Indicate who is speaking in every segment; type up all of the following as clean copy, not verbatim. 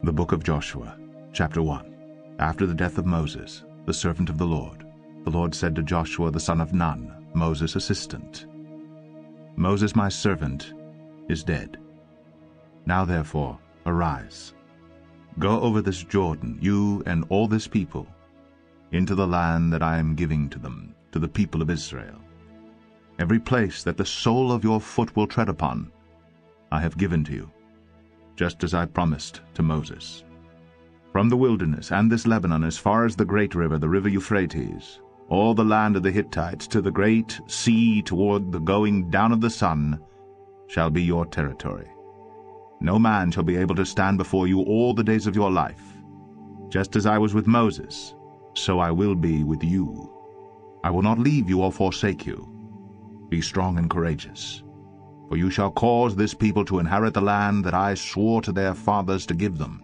Speaker 1: The Book of Joshua, chapter 1. After the death of Moses, the servant of the Lord said to Joshua the son of Nun, Moses' assistant, Moses my servant is dead. Now therefore arise, go over this Jordan, you and all this people, into the land that I am giving to them, to the people of Israel. Every place that the sole of your foot will tread upon, I have given to you, just as I promised to Moses. From the wilderness and this Lebanon as far as the great river, the river Euphrates, all the land of the Hittites, to the great sea toward the going down of the sun, shall be your territory. No man shall be able to stand before you all the days of your life. Just as I was with Moses, so I will be with you. I will not leave you or forsake you. Be strong and courageous, for you shall cause this people to inherit the land that I swore to their fathers to give them.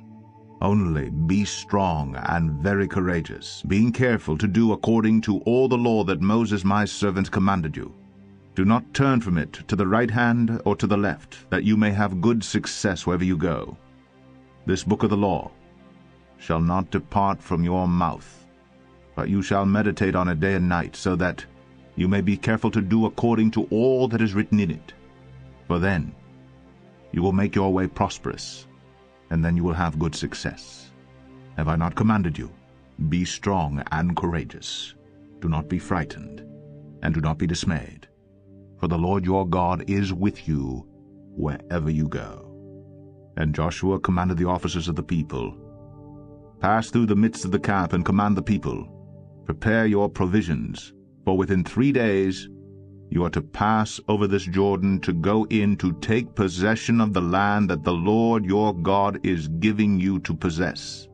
Speaker 1: Only be strong and very courageous, being careful to do according to all the law that Moses my servant commanded you. Do not turn from it to the right hand or to the left, that you may have good success wherever you go. This book of the law shall not depart from your mouth, but you shall meditate on it day and night, so that you may be careful to do according to all that is written in it. For then you will make your way prosperous, and then you will have good success. Have I not commanded you? Be strong and courageous. Do not be frightened, and do not be dismayed. For the Lord your God is with you wherever you go. And Joshua commanded the officers of the people, Pass through the midst of the camp and command the people, Prepare your provisions, for within 3 days you are to pass over this Jordan to go in to take possession of the land that the Lord your God is giving you to possess.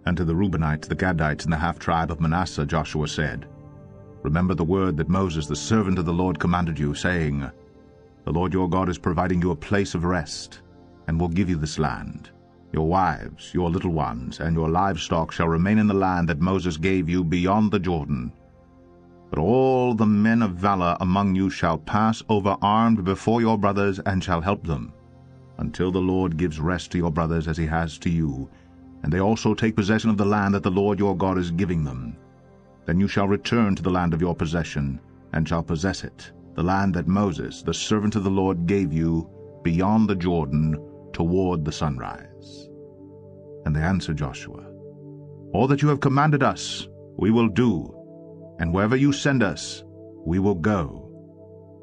Speaker 1: And to the Reubenites, the Gadites, and the half-tribe of Manasseh Joshua said, Remember the word that Moses, the servant of the Lord, commanded you, saying, The Lord your God is providing you a place of rest, and will give you this land. Your wives, your little ones, and your livestock shall remain in the land that Moses gave you beyond the Jordan. But all the men of valor among you shall pass over armed before your brothers, and shall help them, until the Lord gives rest to your brothers as he has to you, and they also take possession of the land that the Lord your God is giving them. Then you shall return to the land of your possession, and shall possess it, the land that Moses, the servant of the Lord, gave you beyond the Jordan toward the sunrise. And they answered Joshua, All that you have commanded us we will do, and wherever you send us, we will go.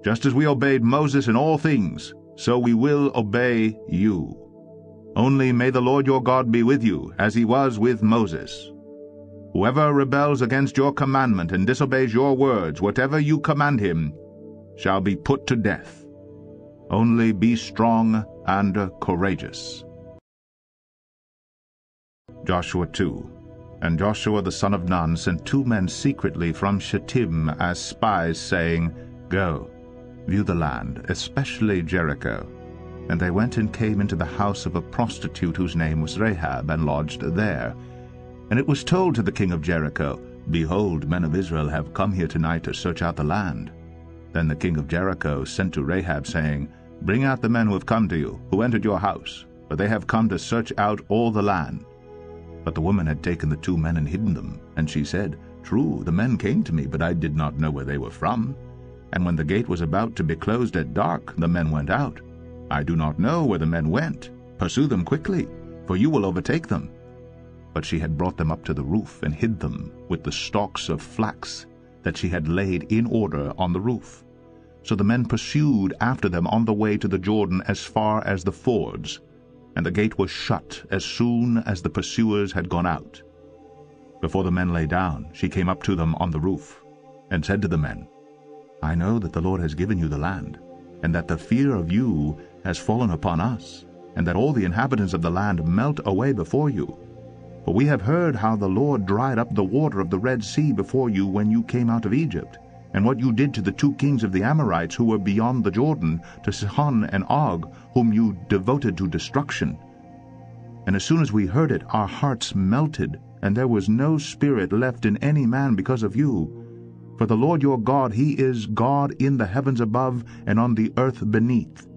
Speaker 1: Just as we obeyed Moses in all things, so we will obey you. Only may the Lord your God be with you, as he was with Moses. Whoever rebels against your commandment and disobeys your words, whatever you command him, shall be put to death. Only be strong and courageous. Joshua 2. And Joshua the son of Nun sent 2 men secretly from Shittim as spies, saying, Go, view the land, especially Jericho. And they went and came into the house of a prostitute whose name was Rahab, and lodged there. And it was told to the king of Jericho, Behold, men of Israel have come here tonight to search out the land. Then the king of Jericho sent to Rahab, saying, Bring out the men who have come to you, who entered your house, for they have come to search out all the land. But the woman had taken the 2 men and hidden them. And she said, True, the men came to me, but I did not know where they were from. And when the gate was about to be closed at dark, the men went out. I do not know where the men went. Pursue them quickly, for you will overtake them. But she had brought them up to the roof, and hid them with the stalks of flax that she had laid in order on the roof. So the men pursued after them on the way to the Jordan as far as the fords, and the gate was shut as soon as the pursuers had gone out. Before the men lay down, she came up to them on the roof, and said to the men, I know that the Lord has given you the land, and that the fear of you has fallen upon us, and that all the inhabitants of the land melt away before you. For we have heard how the Lord dried up the water of the Red Sea before you when you came out of Egypt, and what you did to the 2 kings of the Amorites who were beyond the Jordan, to Sihon and Og, whom you devoted to destruction. And as soon as we heard it, our hearts melted, and there was no spirit left in any man because of you. For the Lord your God, he is God in the heavens above and on the earth beneath.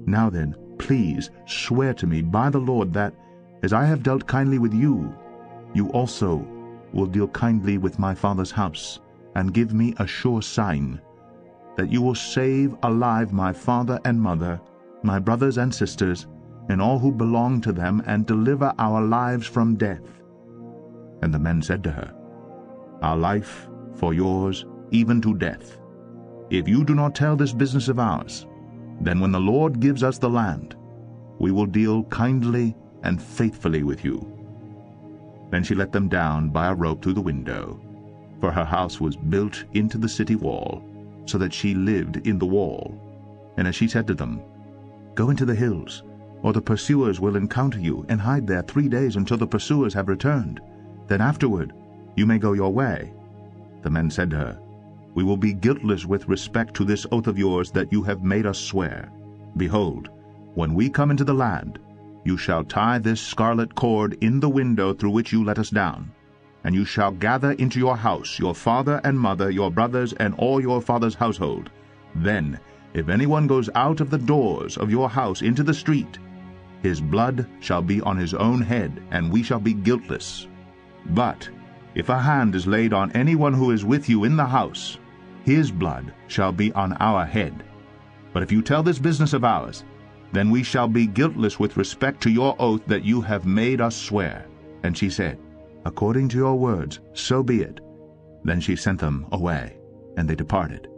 Speaker 1: Now then, please swear to me by the Lord that, As I have dealt kindly with you, you also will deal kindly with my father's house, and give me a sure sign, that you will save alive my father and mother, my brothers and sisters, and all who belong to them, and deliver our lives from death. And the men said to her, Our life for yours, even to death. If you do not tell this business of ours, then when the Lord gives us the land, we will deal kindly and faithfully with you. Then she let them down by a rope through the window, for her house was built into the city wall, so that she lived in the wall. And as she said to them, Go into the hills, or the pursuers will encounter you, and hide there 3 days until the pursuers have returned. Then afterward you may go your way. The men said to her, We will be guiltless with respect to this oath of yours that you have made us swear. Behold, when we come into the land, you shall tie this scarlet cord in the window through which you let us down, and you shall gather into your house your father and mother, your brothers, and all your father's household. Then, if anyone goes out of the doors of your house into the street, his blood shall be on his own head, and we shall be guiltless. But if a hand is laid on anyone who is with you in the house, his blood shall be on our head. But if you tell this business of ours, then we shall be guiltless with respect to your oath that you have made us swear. And she said, According to your words, so be it. Then she sent them away, and they departed.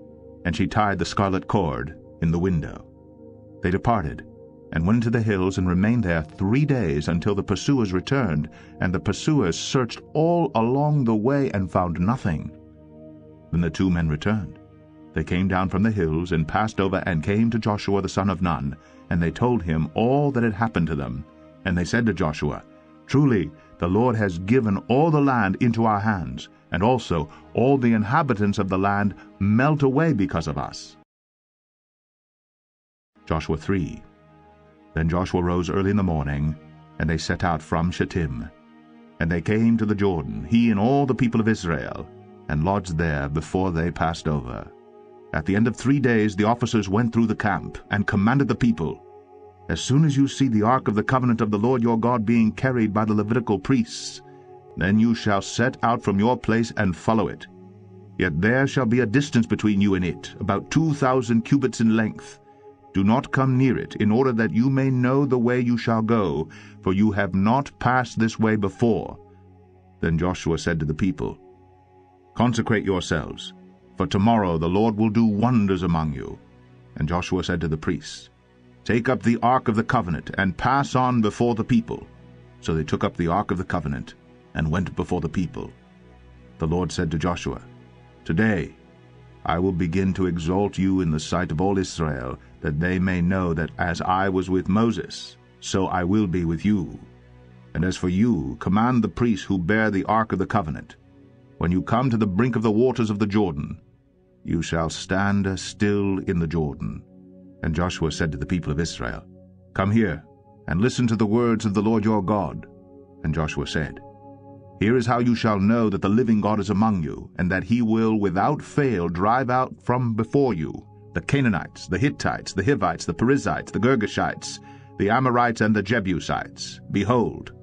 Speaker 1: And she tied the scarlet cord in the window. They departed, and went into the hills, and remained there 3 days, until the pursuers returned. And the pursuers searched all along the way, and found nothing. Then the 2 men returned. They came down from the hills, and passed over, and came to Joshua the son of Nun. And they told him all that had happened to them. And they said to Joshua, Truly, the Lord has given all the land into our hands, and also all the inhabitants of the land melt away because of us. Joshua 3. Then Joshua rose early in the morning, and they set out from Shittim. And they came to the Jordan, he and all the people of Israel, and lodged there before they passed over. At the end of 3 days the officers went through the camp, and commanded the people, As soon as you see the ark of the covenant of the Lord your God being carried by the Levitical priests, then you shall set out from your place and follow it. Yet there shall be a distance between you and it, about 2,000 cubits in length. Do not come near it, in order that you may know the way you shall go, for you have not passed this way before. Then Joshua said to the people, Consecrate yourselves, for tomorrow the Lord will do wonders among you. And Joshua said to the priests, Take up the ark of the covenant, and pass on before the people. So they took up the ark of the covenant, and went before the people. The Lord said to Joshua, Today I will begin to exalt you in the sight of all Israel, that they may know that as I was with Moses, so I will be with you. And as for you, command the priests who bear the ark of the covenant, When you come to the brink of the waters of the Jordan, you shall stand still in the Jordan. And Joshua said to the people of Israel, Come here, and listen to the words of the Lord your God. And Joshua said, Here is how you shall know that the living God is among you, and that he will without fail drive out from before you the Canaanites, the Hittites, the Hivites, the Perizzites, the Girgashites, the Amorites, and the Jebusites. Behold,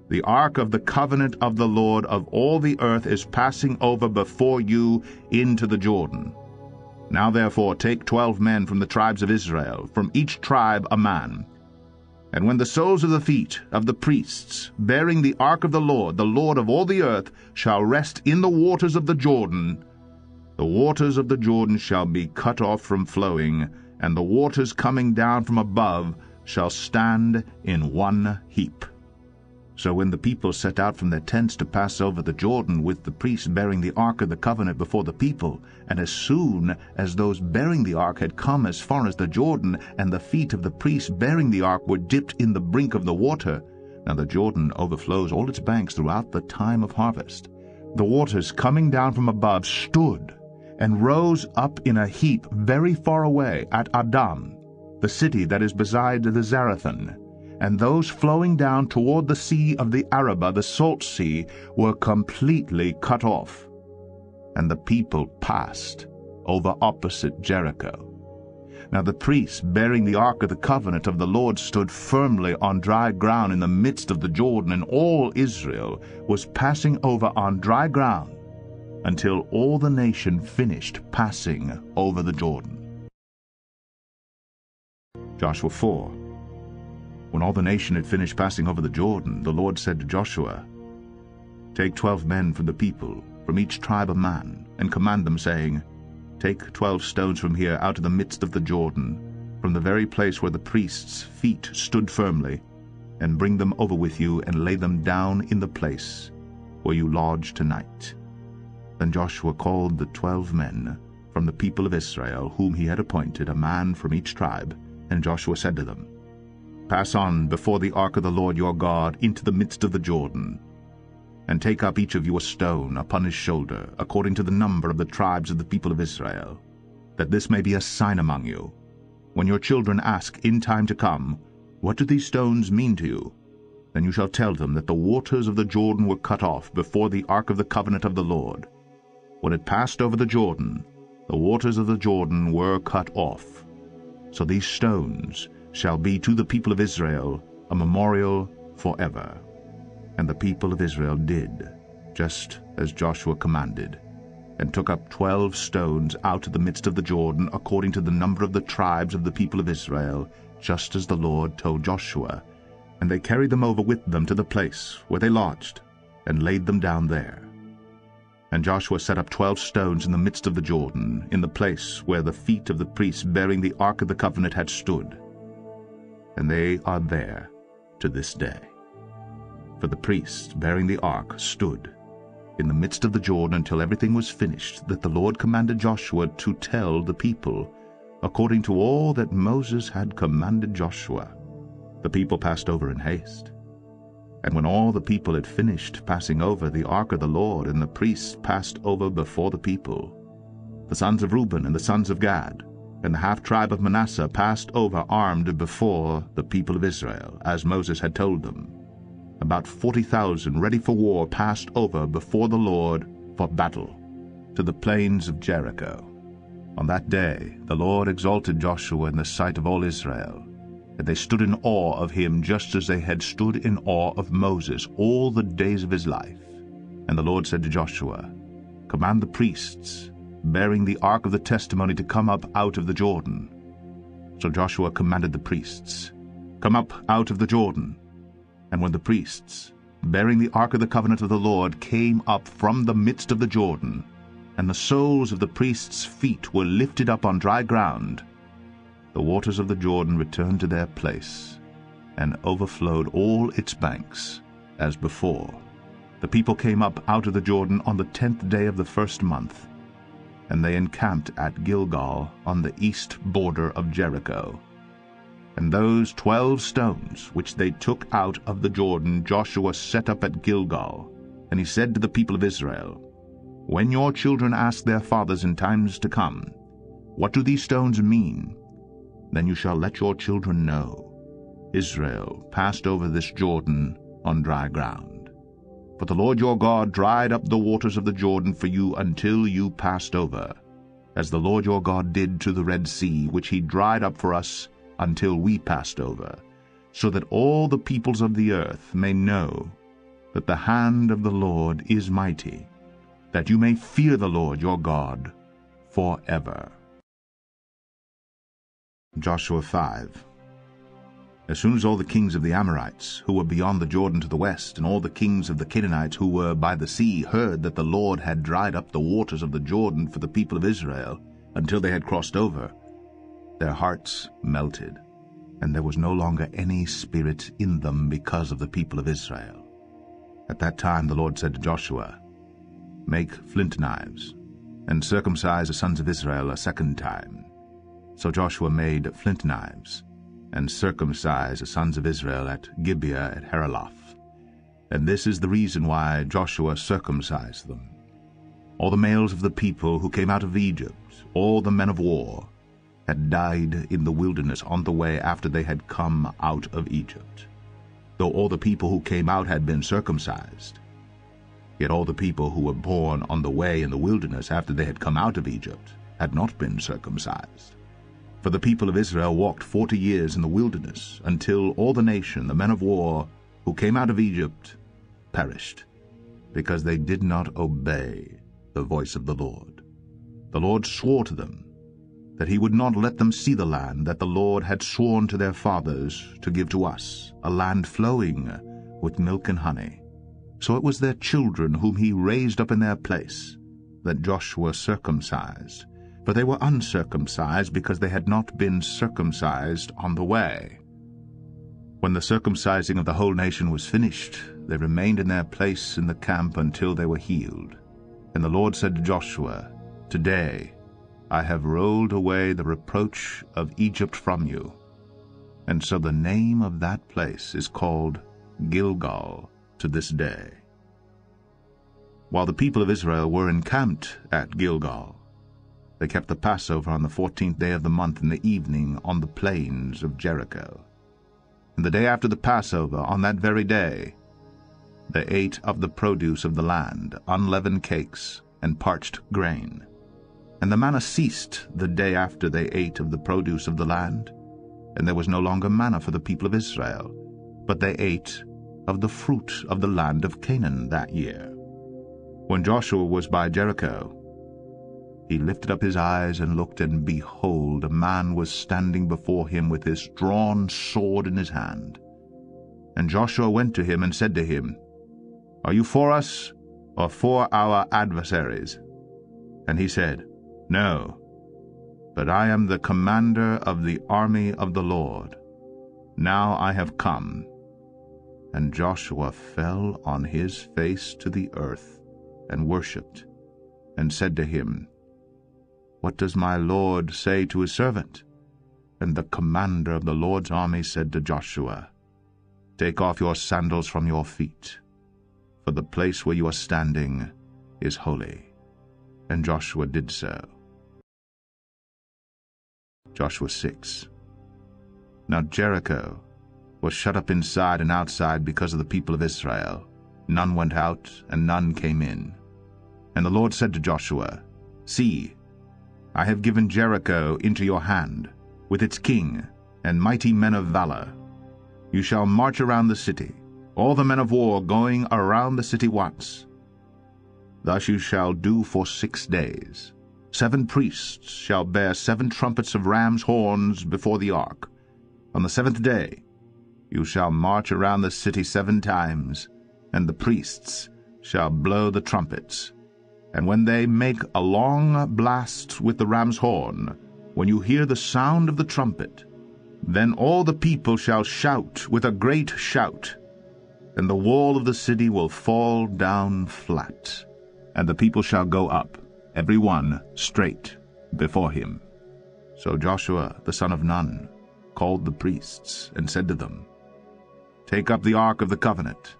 Speaker 1: the ark of the covenant of the Lord of all the earth is passing over before you into the Jordan. Now therefore take 12 men from the tribes of Israel, from each tribe a man. And when the soles of the feet of the priests, bearing the ark of the Lord of all the earth, shall rest in the waters of the waters of the Jordan shall be cut off from flowing, and the waters coming down from above shall stand in one heap. So when the people set out from their tents to pass over the Jordan with the priests bearing the ark of the covenant before the people, and as soon as those bearing the ark had come as far as the Jordan, and the feet of the priests bearing the ark were dipped in the brink of the water, now the Jordan overflows all its banks throughout the time of harvest, the waters coming down from above stood and rose up in a heap very far away at Adam, the city that is beside the Zarethan. And those flowing down toward the sea of the Arabah, the salt sea, were completely cut off. And the people passed over opposite Jericho. Now the priests bearing the ark of the covenant of the Lord stood firmly on dry ground in the midst of the Jordan, and all Israel was passing over on dry ground until all the nation finished passing over the Jordan. Joshua 4. When all the nation had finished passing over the Jordan, the Lord said to Joshua, "Take 12 men from the people, from each tribe a man, and command them, saying, Take 12 stones from here out of the midst of the Jordan, from the very place where the priests' feet stood firmly, and bring them over with you, and lay them down in the place where you lodge tonight." Then Joshua called the 12 men from the people of Israel, whom he had appointed, a man from each tribe, and Joshua said to them, "Pass on before the ark of the Lord your God into the midst of the Jordan, and take up each of you a stone upon his shoulder, according to the number of the tribes of the people of Israel, that this may be a sign among you. When your children ask in time to come, 'What do these stones mean to you?' then you shall tell them that the waters of the Jordan were cut off before the ark of the covenant of the Lord. When it passed over the Jordan, the waters of the Jordan were cut off. So these stones shall be to the people of Israel a memorial forever." And the people of Israel did just as Joshua commanded, and took up 12 stones out of the midst of the Jordan, according to the number of the tribes of the people of Israel, just as the Lord told Joshua. And they carried them over with them to the place where they lodged, and laid them down there. And Joshua set up 12 stones in the midst of the Jordan, in the place where the feet of the priests bearing the ark of the covenant had stood. And they are there to this day. For the priests bearing the ark stood in the midst of the Jordan until everything was finished that the Lord commanded Joshua to tell the people, according to all that Moses had commanded Joshua. The people passed over in haste. And when all the people had finished passing over the ark of the Lord, and the priests passed over before the people, the sons of Reuben and the sons of Gad and the half-tribe of Manasseh passed over armed before the people of Israel, as Moses had told them. About 40,000 ready for war passed over before the Lord for battle to the plains of Jericho. On that day the Lord exalted Joshua in the sight of all Israel, and they stood in awe of him just as they had stood in awe of Moses all the days of his life. And the Lord said to Joshua, "Command the priests bearing the ark of the testimony to come up out of the Jordan." So Joshua commanded the priests, "Come up out of the Jordan." And when the priests bearing the ark of the covenant of the Lord came up from the midst of the Jordan, and the soles of the priests' feet were lifted up on dry ground, the waters of the Jordan returned to their place, and overflowed all its banks as before. The people came up out of the Jordan on the 10th day of the first month, and they encamped at Gilgal on the east border of Jericho. And those 12 stones which they took out of the Jordan Joshua set up at Gilgal. And he said to the people of Israel, "When your children ask their fathers in times to come, 'What do these stones mean?' then you shall let your children know, Israel passed over this Jordan on dry ground. For the Lord your God dried up the waters of the Jordan for you until you passed over, as the Lord your God did to the Red Sea, which he dried up for us until we passed over, so that all the peoples of the earth may know that the hand of the Lord is mighty, that you may fear the Lord your God forever." Joshua 5. As soon as all the kings of the Amorites, who were beyond the Jordan to the west, and all the kings of the Canaanites, who were by the sea, heard that the Lord had dried up the waters of the Jordan for the people of Israel until they had crossed over, their hearts melted, and there was no longer any spirit in them because of the people of Israel. At that time the Lord said to Joshua, "Make flint knives, and circumcise the sons of Israel a second time." So Joshua made flint knives, and circumcised the sons of Israel at Gibeah at Haraloth. And this is the reason why Joshua circumcised them. All the males of the people who came out of Egypt, all the men of war, had died in the wilderness on the way after they had come out of Egypt. Though all the people who came out had been circumcised, yet all the people who were born on the way in the wilderness after they had come out of Egypt had not been circumcised. For the people of Israel walked 40 years in the wilderness, until all the nation, the men of war, who came out of Egypt, perished, because they did not obey the voice of the Lord. The Lord swore to them that he would not let them see the land that the Lord had sworn to their fathers to give to us, a land flowing with milk and honey. So it was their children whom he raised up in their place, that Joshua circumcised, for they were uncircumcised because they had not been circumcised on the way. When the circumcising of the whole nation was finished, they remained in their place in the camp until they were healed. And the Lord said to Joshua, "Today I have rolled away the reproach of Egypt from you." And so the name of that place is called Gilgal to this day. While the people of Israel were encamped at Gilgal, they kept the Passover on the 14th day of the month in the evening on the plains of Jericho. And the day after the Passover, on that very day, they ate of the produce of the land, unleavened cakes and parched grain. And the manna ceased the day after they ate of the produce of the land, and there was no longer manna for the people of Israel, but they ate of the fruit of the land of Canaan that year. When Joshua was by Jericho, he lifted up his eyes and looked, and behold, a man was standing before him with his drawn sword in his hand. And Joshua went to him and said to him, "Are you for us, or for our adversaries?" And he said, "No, but I am the commander of the army of the Lord. Now I have come." And Joshua fell on his face to the earth, and worshipped, and said to him, "What does my Lord say to his servant?" And the commander of the Lord's army said to Joshua, "Take off your sandals from your feet, for the place where you are standing is holy." And Joshua did so. Joshua 6. Now Jericho was shut up inside and outside because of the people of Israel. None went out, and none came in. And the Lord said to Joshua, "See, I have given Jericho into your hand, with its king and mighty men of valor. You shall march around the city, all the men of war going around the city once. Thus you shall do for 6 days. 7 priests shall bear 7 trumpets of ram's horns before the ark. On the 7th day you shall march around the city 7 times, and the priests shall blow the trumpets. And when they make a long blast with the ram's horn, when you hear the sound of the trumpet, then all the people shall shout with a great shout, and the wall of the city will fall down flat, and the people shall go up, every one straight before him." So Joshua the son of Nun called the priests, and said to them, "Take up the ark of the covenant,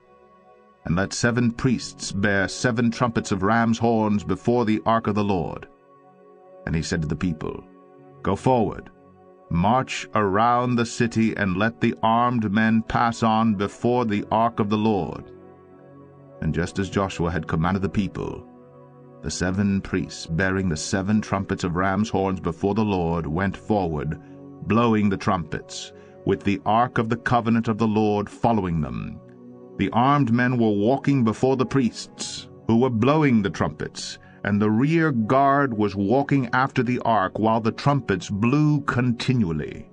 Speaker 1: and let 7 priests bear 7 trumpets of ram's horns before the ark of the Lord." And he said to the people, "Go forward, march around the city, and let the armed men pass on before the ark of the Lord." And just as Joshua had commanded the people, the 7 priests bearing the 7 trumpets of ram's horns before the Lord went forward, blowing the trumpets, with the ark of the covenant of the Lord following them. The armed men were walking before the priests, who were blowing the trumpets, and the rear guard was walking after the ark while the trumpets blew continually.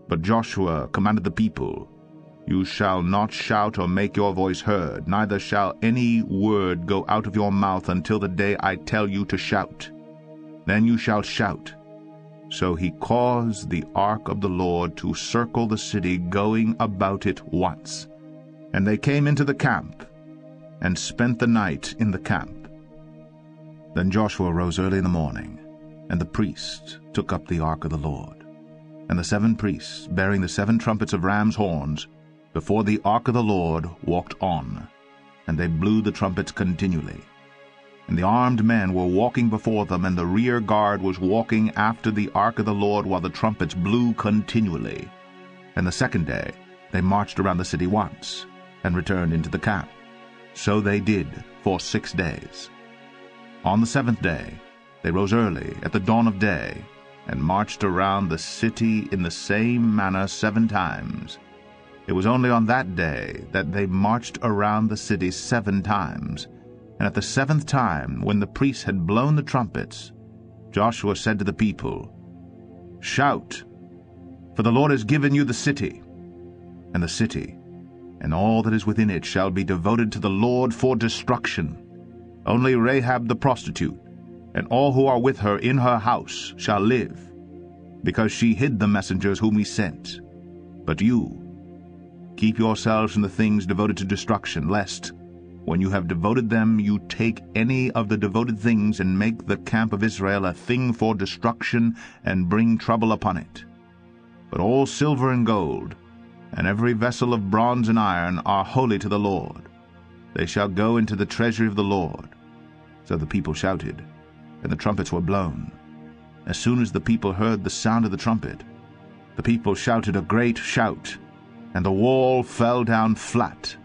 Speaker 1: But Joshua commanded the people, "You shall not shout or make your voice heard, neither shall any word go out of your mouth until the day I tell you to shout. Then you shall shout." So he caused the ark of the Lord to circle the city, going about it once. And they came into the camp, and spent the night in the camp. Then Joshua rose early in the morning, and the priests took up the ark of the Lord. And the 7 priests, bearing the 7 trumpets of ram's horns, before the ark of the Lord walked on, and they blew the trumpets continually. And the armed men were walking before them, and the rear guard was walking after the ark of the Lord while the trumpets blew continually. And the 2nd day they marched around the city once, and returned into the camp. So they did for 6 days. On the 7th day they rose early at the dawn of day, and marched around the city in the same manner 7 times. It was only on that day that they marched around the city 7 times. And at the 7th time, when the priests had blown the trumpets, Joshua said to the people, "Shout, for the Lord has given you the city. And the city, and all that is within it, shall be devoted to the Lord for destruction. Only Rahab the prostitute, and all who are with her in her house, shall live, because she hid the messengers whom he sent. But you, keep yourselves from the things devoted to destruction, lest, when you have devoted them, you take any of the devoted things and make the camp of Israel a thing for destruction and bring trouble upon it. But all silver and gold, and every vessel of bronze and iron, are holy to the Lord. They shall go into the treasury of the Lord." So the people shouted, and the trumpets were blown. As soon as the people heard the sound of the trumpet, the people shouted a great shout, and the wall fell down flat,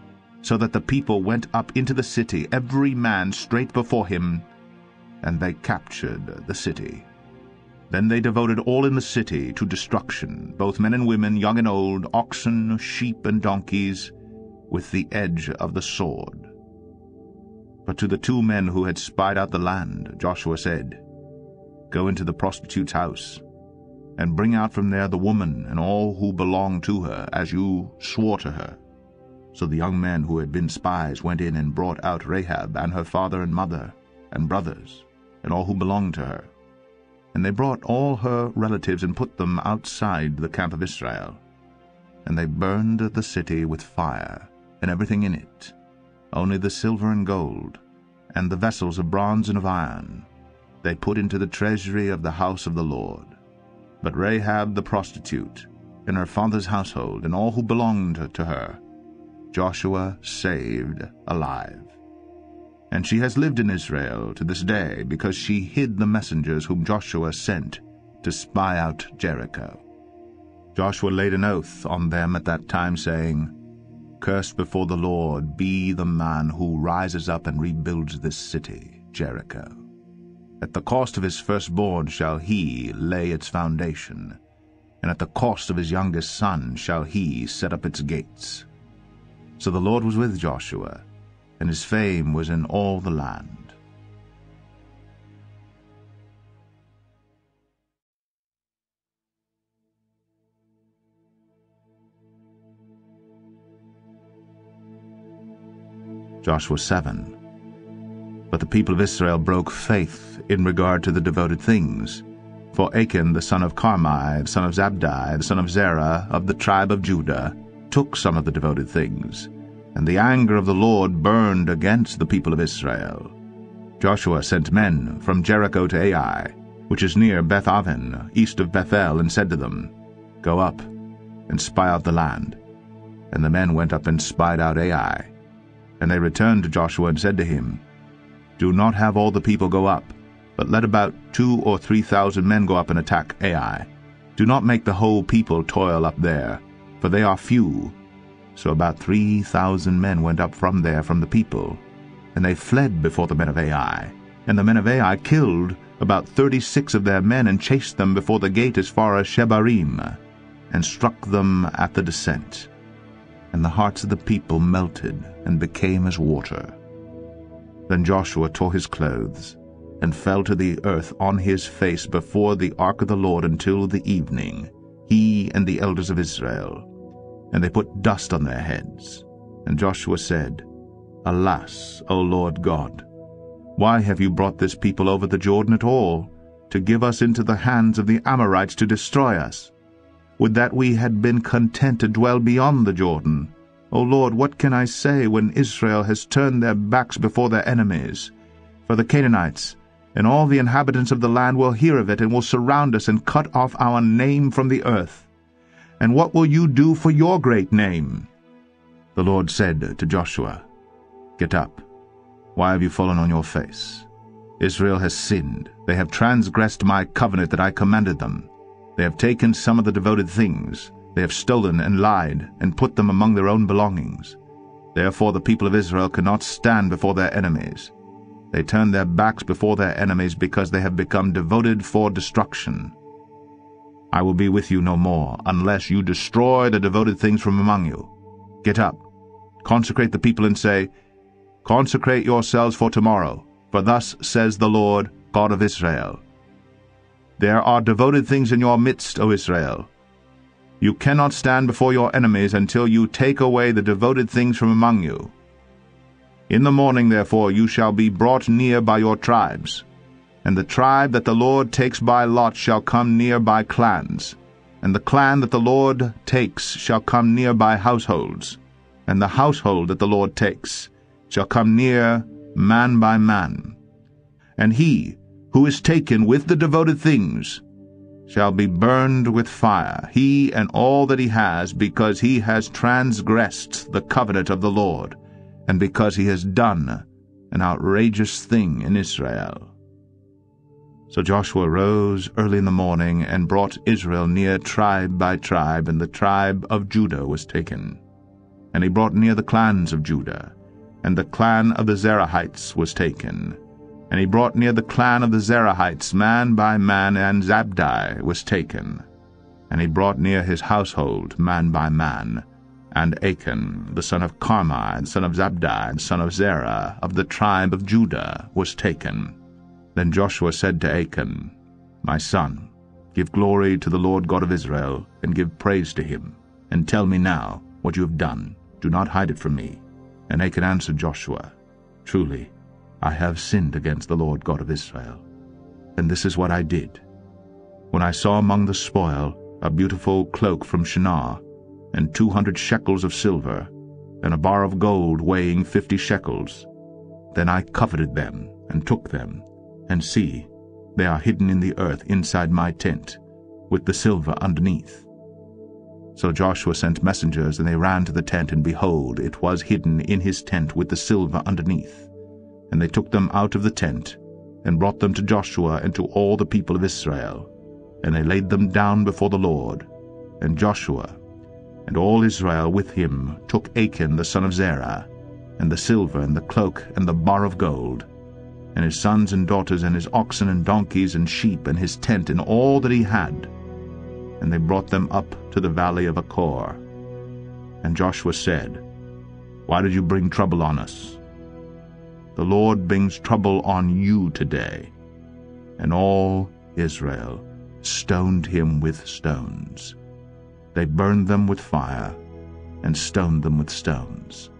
Speaker 1: so that the people went up into the city, every man straight before him, and they captured the city. Then they devoted all in the city to destruction, both men and women, young and old, oxen, sheep, and donkeys, with the edge of the sword. But to the 2 men who had spied out the land, Joshua said, "Go into the prostitute's house, and bring out from there the woman and all who belong to her, as you swore to her." So the young men who had been spies went in and brought out Rahab and her father and mother and brothers and all who belonged to her. And they brought all her relatives and put them outside the camp of Israel. And they burned the city with fire, and everything in it, only the silver and gold, and the vessels of bronze and of iron, they put into the treasury of the house of the Lord. But Rahab the prostitute, and her father's household, and all who belonged to her, Joshua saved alive. And she has lived in Israel to this day, because she hid the messengers whom Joshua sent to spy out Jericho. Joshua laid an oath on them at that time, saying, "Cursed before the Lord be the man who rises up and rebuilds this city, Jericho. At the cost of his firstborn shall he lay its foundation, and at the cost of his youngest son shall he set up its gates." So the Lord was with Joshua, and his fame was in all the land. Joshua 7. But the people of Israel broke faith in regard to the devoted things. For Achan the son of Carmi, the son of Zabdi, the son of Zerah, of the tribe of Judah, took some of the devoted things, and the anger of the Lord burned against the people of Israel. Joshua sent men from Jericho to Ai, which is near Beth-aven, east of Bethel, and said to them, "Go up and spy out the land." And the men went up and spied out Ai. And they returned to Joshua and said to him, "Do not have all the people go up, but let about 2,000 or 3,000 men go up and attack Ai. Do not make the whole people toil up there, for they are few." So about 3,000 men went up from there from the people, and they fled before the men of Ai. And the men of Ai killed about 36 of their men, and chased them before the gate as far as Shebarim, and struck them at the descent. And the hearts of the people melted and became as water. Then Joshua tore his clothes, and fell to the earth on his face before the ark of the Lord until the evening, he and the elders of Israel. And they put dust on their heads. And Joshua said, "Alas, O Lord God, why have you brought this people over the Jordan at all, to give us into the hands of the Amorites to destroy us? Would that we had been content to dwell beyond the Jordan. O Lord, what can I say when Israel has turned their backs before their enemies? For the Canaanites and all the inhabitants of the land will hear of it, and will surround us and cut off our name from the earth. And what will you do for your great name?" The Lord said to Joshua, "Get up. Why have you fallen on your face? Israel has sinned. They have transgressed my covenant that I commanded them. They have taken some of the devoted things. They have stolen and lied, and put them among their own belongings. Therefore the people of Israel cannot stand before their enemies. They turn their backs before their enemies, because they have become devoted for destruction. I will be with you no more, unless you destroy the devoted things from among you. Get up, consecrate the people, and say, Consecrate yourselves for tomorrow, for thus says the Lord, God of Israel. There are devoted things in your midst, O Israel. You cannot stand before your enemies until you take away the devoted things from among you. In the morning, therefore, you shall be brought near by your tribes, and the tribe that the Lord takes by lot shall come near by clans, and the clan that the Lord takes shall come near by households, and the household that the Lord takes shall come near man by man. And he who is taken with the devoted things shall be burned with fire, he and all that he has, because he has transgressed the covenant of the Lord, and because he has done an outrageous thing in Israel. So Joshua rose early in the morning and brought Israel near tribe by tribe, and the tribe of Judah was taken. And he brought near the clans of Judah, and the clan of the Zerahites was taken. And he brought near the clan of the Zerahites man by man, and Zabdi was taken. And he brought near his household man by man, and Achan, the son of Carmi, the son of Zabdi, the son of Zerah, of the tribe of Judah, was taken. Then Joshua said to Achan, My son, give glory to the Lord God of Israel, and give praise to him, and tell me now what you have done. Do not hide it from me. And Achan answered Joshua, Truly, I have sinned against the Lord God of Israel. And this is what I did. When I saw among the spoil a beautiful cloak from Shinar, and 200 shekels of silver, and a bar of gold weighing 50 shekels, then I coveted them, and took them, and see, they are hidden in the earth inside my tent, with the silver underneath. So Joshua sent messengers, and they ran to the tent, and behold, it was hidden in his tent with the silver underneath. And they took them out of the tent, and brought them to Joshua and to all the people of Israel. And they laid them down before the Lord. And Joshua and all Israel with him took Achan the son of Zerah, and the silver, and the cloak, and the bar of gold, and his sons and daughters, and his oxen and donkeys and sheep, and his tent, and all that he had. And they brought them up to the valley of Achor. And Joshua said, Why did you bring trouble on us? The Lord brings trouble on you today. And all Israel stoned him with stones. They burned them with fire, and stoned them with stones.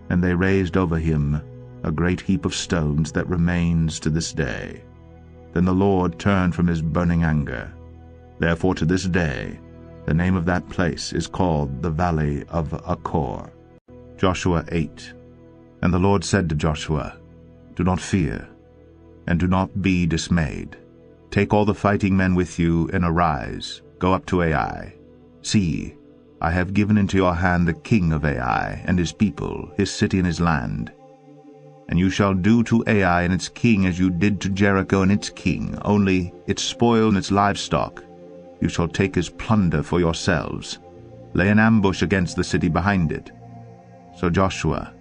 Speaker 1: And they raised over him a great heap of stones that remains to this day. Then the Lord turned from his burning anger. Therefore to this day the name of that place is called the Valley of Achor. Joshua 8. And the Lord said to Joshua, Do not fear, and do not be dismayed. Take all the fighting men with you, and arise, go up to Ai. See, I have given into your hand the king of Ai, and his people, his city and his land. And you shall do to Ai and its king as you did to Jericho and its king, only its spoil and its livestock you shall take as plunder for yourselves. Lay an ambush against the city behind it. So Joshua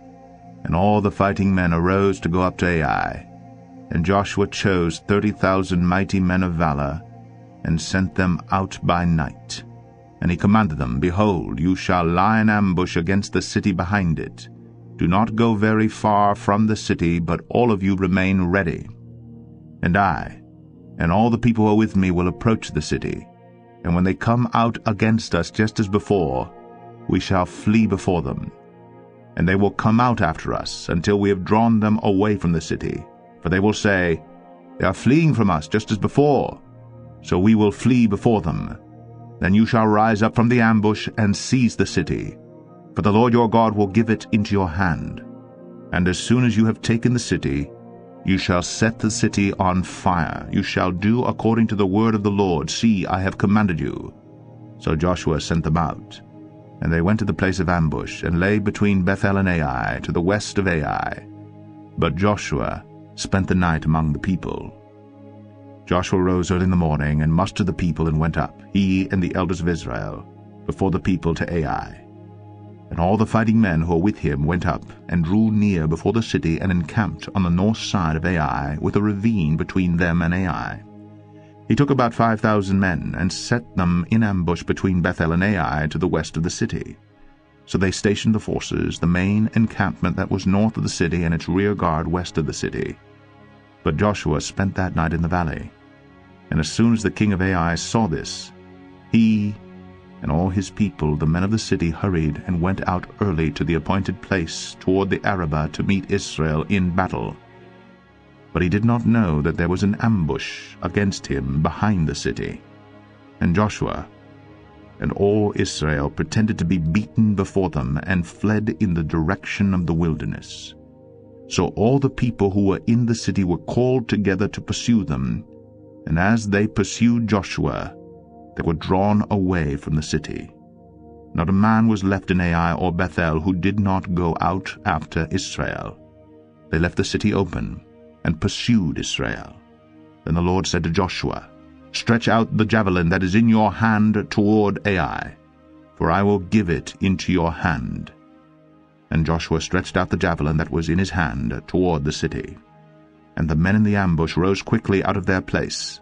Speaker 1: and all the fighting men arose to go up to Ai. And Joshua chose 30,000 mighty men of valor, and sent them out by night. And he commanded them, Behold, you shall lie in ambush against the city behind it. Do not go very far from the city, but all of you remain ready. And I, and all the people who are with me, will approach the city. And when they come out against us just as before, we shall flee before them. And they will come out after us, until we have drawn them away from the city. For they will say, They are fleeing from us just as before. So we will flee before them. Then you shall rise up from the ambush and seize the city, for the Lord your God will give it into your hand. And as soon as you have taken the city, you shall set the city on fire. You shall do according to the word of the Lord. See, I have commanded you. So Joshua sent them out. And they went to the place of ambush, and lay between Bethel and Ai, to the west of Ai. But Joshua spent the night among the people. Joshua rose early in the morning, and mustered the people, and went up, he and the elders of Israel, before the people to Ai. And all the fighting men who were with him went up, and drew near before the city, and encamped on the north side of Ai, with a ravine between them and Ai. He took about 5,000 men and set them in ambush between Bethel and Ai to the west of the city. So they stationed the forces, the main encampment that was north of the city and its rear guard west of the city. But Joshua spent that night in the valley. And as soon as the king of Ai saw this, he and all his people, the men of the city, hurried and went out early to the appointed place toward the Arabah to meet Israel in battle. But he did not know that there was an ambush against him behind the city. And Joshua and all Israel pretended to be beaten before them and fled in the direction of the wilderness. So all the people who were in the city were called together to pursue them, and as they pursued Joshua, they were drawn away from the city. Not a man was left in Ai or Bethel who did not go out after Israel. They left the city open and pursued Israel. Then the Lord said to Joshua, "Stretch out the javelin that is in your hand toward Ai, for I will give it into your hand." And Joshua stretched out the javelin that was in his hand toward the city. And the men in the ambush rose quickly out of their place.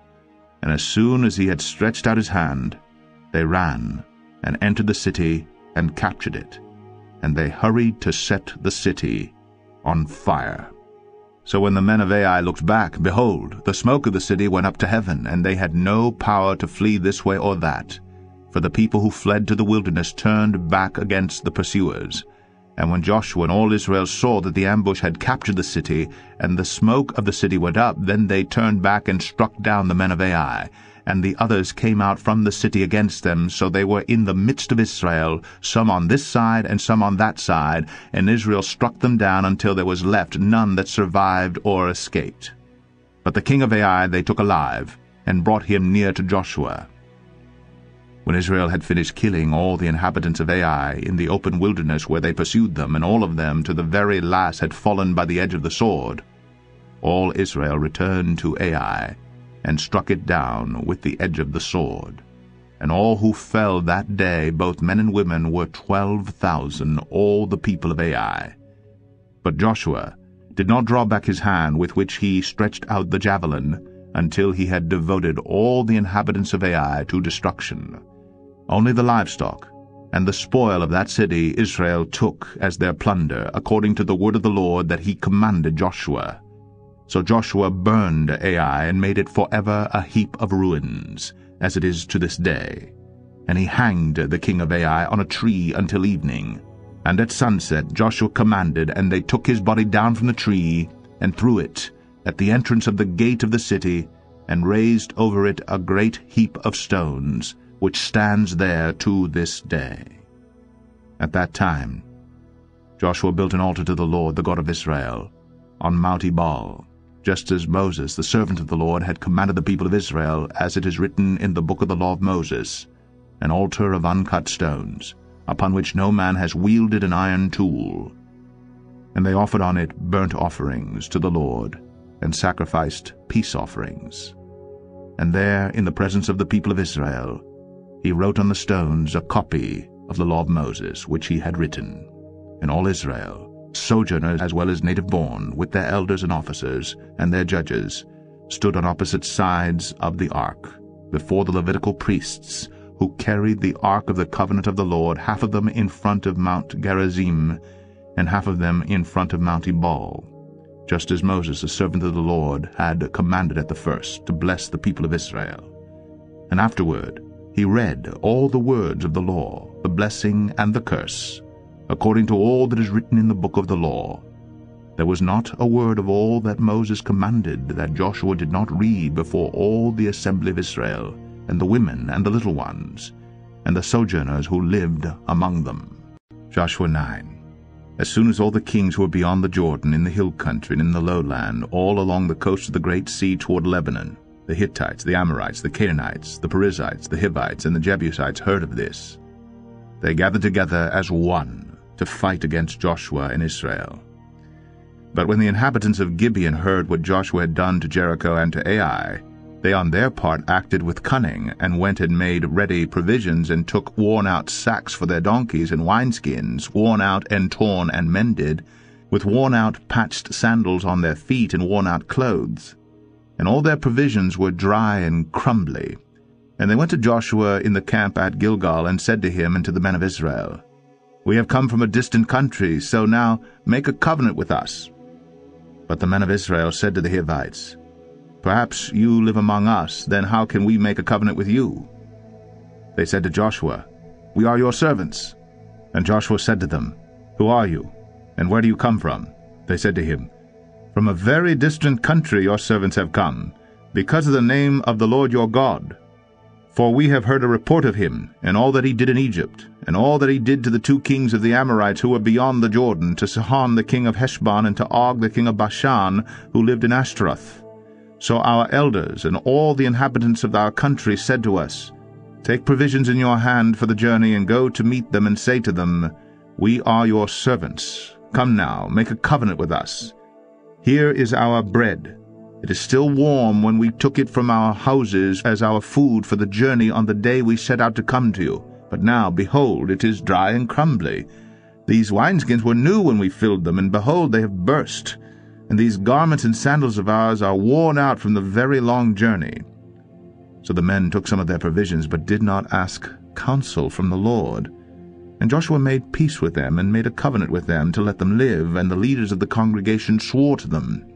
Speaker 1: And as soon as he had stretched out his hand, they ran and entered the city and captured it. And they hurried to set the city on fire. So when the men of Ai looked back, behold, the smoke of the city went up to heaven, and they had no power to flee this way or that. For the people who fled to the wilderness turned back against the pursuers. And when Joshua and all Israel saw that the ambush had captured the city, and the smoke of the city went up, then they turned back and struck down the men of Ai. And the others came out from the city against them, so they were in the midst of Israel, some on this side and some on that side, and Israel struck them down until there was left none that survived or escaped. But the king of Ai they took alive, and brought him near to Joshua. When Israel had finished killing all the inhabitants of Ai in the open wilderness where they pursued them, and all of them to the very last had fallen by the edge of the sword, all Israel returned to Ai, and struck it down with the edge of the sword. And all who fell that day, both men and women, were 12,000, all the people of Ai. But Joshua did not draw back his hand with which he stretched out the javelin, until he had devoted all the inhabitants of Ai to destruction. Only the livestock and the spoil of that city Israel took as their plunder, according to the word of the Lord that he commanded Joshua. So Joshua burned Ai and made it forever a heap of ruins, as it is to this day. And he hanged the king of Ai on a tree until evening. And at sunset Joshua commanded, and they took his body down from the tree, and threw it at the entrance of the gate of the city, and raised over it a great heap of stones, which stands there to this day. At that time Joshua built an altar to the Lord, the God of Israel, on Mount Ebal, just as Moses, the servant of the Lord, had commanded the people of Israel, as it is written in the book of the law of Moses, an altar of uncut stones, upon which no man has wielded an iron tool. And they offered on it burnt offerings to the Lord, and sacrificed peace offerings. And there, in the presence of the people of Israel, he wrote on the stones a copy of the law of Moses, which he had written. And all Israel, sojourners as well as native-born, with their elders and officers and their judges, stood on opposite sides of the ark, before the Levitical priests, who carried the ark of the covenant of the Lord, half of them in front of Mount Gerizim, and half of them in front of Mount Ebal, just as Moses, the servant of the Lord, had commanded at the first, to bless the people of Israel. And afterward he read all the words of the law, the blessing and the curse, according to all that is written in the book of the law. There was not a word of all that Moses commanded that Joshua did not read before all the assembly of Israel, and the women and the little ones, and the sojourners who lived among them. Joshua 9. As soon as all the kings who were beyond the Jordan, in the hill country and in the lowland, all along the coast of the great sea toward Lebanon, the Hittites, the Amorites, the Canaanites, the Perizzites, the Hivites, and the Jebusites heard of this, they gathered together as one to fight against Joshua and Israel. But when the inhabitants of Gibeon heard what Joshua had done to Jericho and to Ai, they on their part acted with cunning, and went and made ready provisions, and took worn-out sacks for their donkeys, and wineskins, worn out and torn and mended, with worn-out patched sandals on their feet, and worn-out clothes. and all their provisions were dry and crumbly. And they went to Joshua in the camp at Gilgal, and said to him and to the men of Israel, We have come from a distant country, so now make a covenant with us. But the men of Israel said to the Hivites, Perhaps you live among us, then how can we make a covenant with you? They said to Joshua, We are your servants. And Joshua said to them, Who are you, and where do you come from? They said to him, From a very distant country your servants have come, because of the name of the Lord your God. For we have heard a report of him, and all that he did in Egypt, and all that he did to the 2 kings of the Amorites who were beyond the Jordan, to Sihon the king of Heshbon, and to Og the king of Bashan, who lived in Ashtaroth. So our elders and all the inhabitants of our country said to us, Take provisions in your hand for the journey, and go to meet them, and say to them, We are your servants. Come now, make a covenant with us. Here is our bread. It is still warm when we took it from our houses as our food for the journey on the day we set out to come to you. But now, behold, it is dry and crumbly. These wineskins were new when we filled them, and behold, they have burst. And these garments and sandals of ours are worn out from the very long journey. So the men took some of their provisions, but did not ask counsel from the Lord. And Joshua made peace with them, and made a covenant with them to let them live, and the leaders of the congregation swore to them.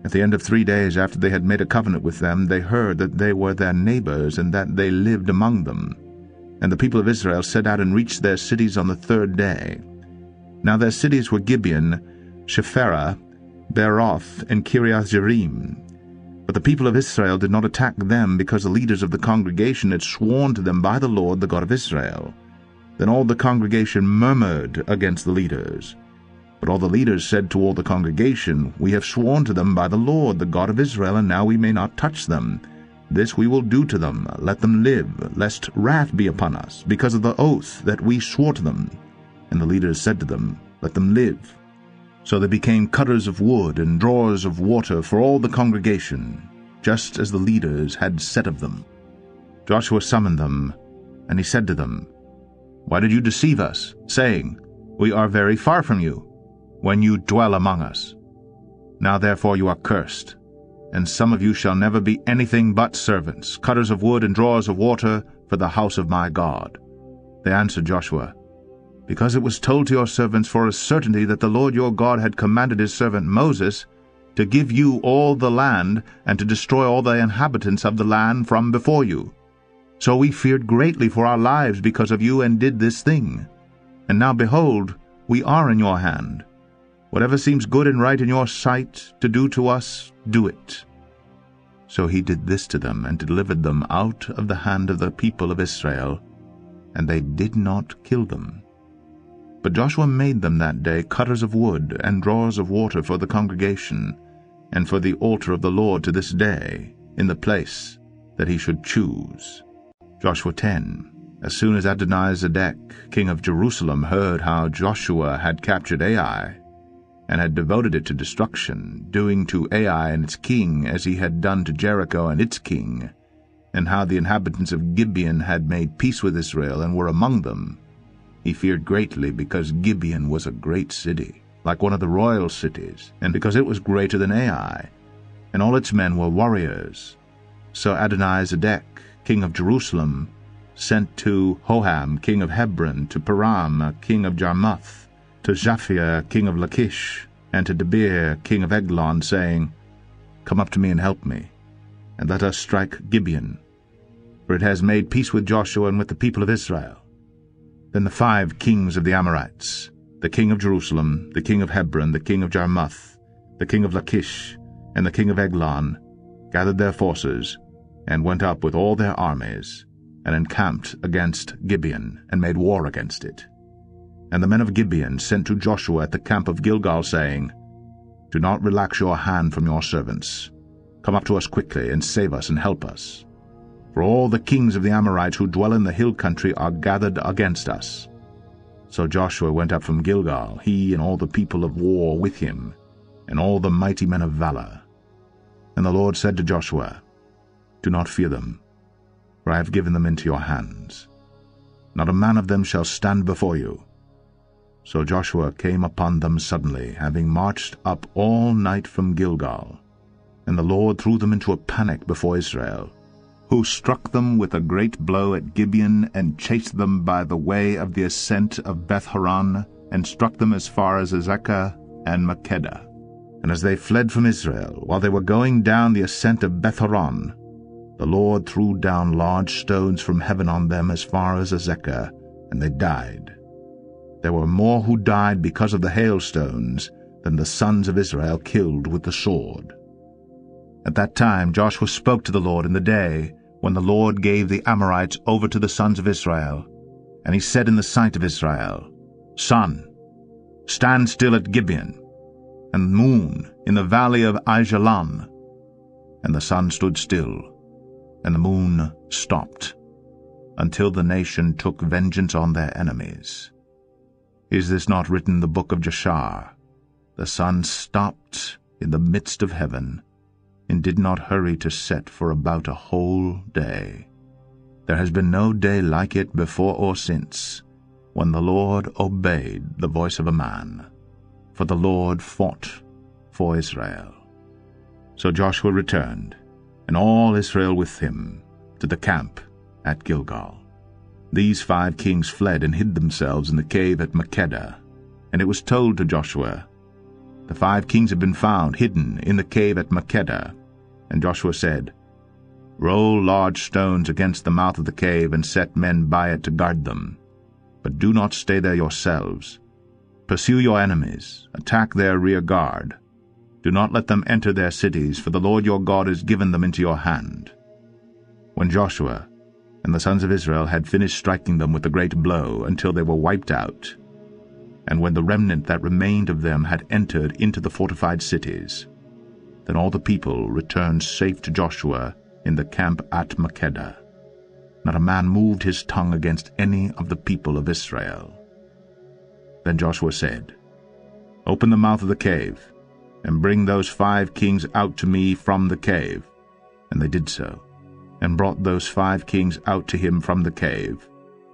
Speaker 1: At the end of 3 days after they had made a covenant with them, they heard that they were their neighbors, and that they lived among them. And the people of Israel set out and reached their cities on the 3rd day. Now their cities were Gibeon, Shepherah, Beeroth, and Kiriath-jearim. But the people of Israel did not attack them, because the leaders of the congregation had sworn to them by the Lord, the God of Israel. Then all the congregation murmured against the leaders. But all the leaders said to all the congregation, We have sworn to them by the Lord, the God of Israel, and now we may not touch them. This we will do to them, let them live, lest wrath be upon us, because of the oath that we swore to them. And the leaders said to them, Let them live. So they became cutters of wood and drawers of water for all the congregation, just as the leaders had said of them. Joshua summoned them, and he said to them, Why did you deceive us, saying, We are very far from you, when you dwell among us? Now therefore you are cursed, and some of you shall never be anything but servants, cutters of wood and drawers of water for the house of my God. They answered Joshua, Because it was told to your servants for a certainty that the Lord your God had commanded his servant Moses to give you all the land, and to destroy all the inhabitants of the land from before you. So we feared greatly for our lives because of you, and did this thing. And now behold, we are in your hand. Whatever seems good and right in your sight to do to us, do it. So he did this to them, and delivered them out of the hand of the people of Israel, and they did not kill them. But Joshua made them that day cutters of wood and drawers of water for the congregation, and for the altar of the Lord to this day, in the place that he should choose. Joshua 10. As soon as Adonizedek, king of Jerusalem, heard how Joshua had captured Ai, and had devoted it to destruction, doing to Ai and its king as he had done to Jericho and its king, and how the inhabitants of Gibeon had made peace with Israel and were among them, he feared greatly, because Gibeon was a great city, like one of the royal cities, and because it was greater than Ai, and all its men were warriors. So Adonizedek, king of Jerusalem, sent to Hoham, king of Hebron, to Param, king of Jarmuth, to Japhia, king of Lachish, and to Debir, king of Eglon, saying, Come up to me and help me, and let us strike Gibeon, for it has made peace with Joshua and with the people of Israel. Then the 5 kings of the Amorites, the king of Jerusalem, the king of Hebron, the king of Jarmuth, the king of Lachish, and the king of Eglon, gathered their forces, and went up with all their armies, and encamped against Gibeon, and made war against it. And the men of Gibeon sent to Joshua at the camp of Gilgal, saying, Do not relax your hand from your servants. Come up to us quickly, and save us and help us. For all the kings of the Amorites who dwell in the hill country are gathered against us. So Joshua went up from Gilgal, he and all the people of war with him, and all the mighty men of valor. And the Lord said to Joshua, Do not fear them, for I have given them into your hands. Not a man of them shall stand before you. So Joshua came upon them suddenly, having marched up all night from Gilgal. And the Lord threw them into a panic before Israel, who struck them with a great blow at Gibeon, and chased them by the way of the ascent of Beth-horon, and struck them as far as Azekah and Makkedah. And as they fled from Israel, while they were going down the ascent of Beth-horon, the Lord threw down large stones from heaven on them as far as Azekah, and they died. There were more who died because of the hailstones than the sons of Israel killed with the sword. At that time Joshua spoke to the Lord in the day when the Lord gave the Amorites over to the sons of Israel. And he said in the sight of Israel, Sun, stand still at Gibeon, and moon in the valley of Aijalon. And the sun stood still, and the moon stopped, until the nation took vengeance on their enemies. Is this not written in the book of Jashar? The sun stopped in the midst of heaven, and did not hurry to set for about a whole day. There has been no day like it before or since, when the Lord obeyed the voice of a man, for the Lord fought for Israel. So Joshua returned, and all Israel with him, to the camp at Gilgal. These 5 kings fled and hid themselves in the cave at Makkedah. And it was told to Joshua, The 5 kings have been found hidden in the cave at Makkedah. And Joshua said, Roll large stones against the mouth of the cave, and set men by it to guard them. But do not stay there yourselves. Pursue your enemies, attack their rear guard. Do not let them enter their cities, for the Lord your God has given them into your hand. When Joshua and the sons of Israel had finished striking them with a great blow until they were wiped out, and when the remnant that remained of them had entered into the fortified cities, then all the people returned safe to Joshua in the camp at Makkedah. Not a man moved his tongue against any of the people of Israel. Then Joshua said, Open the mouth of the cave, and bring those 5 kings out to me from the cave. And they did so, and brought those 5 kings out to him from the cave,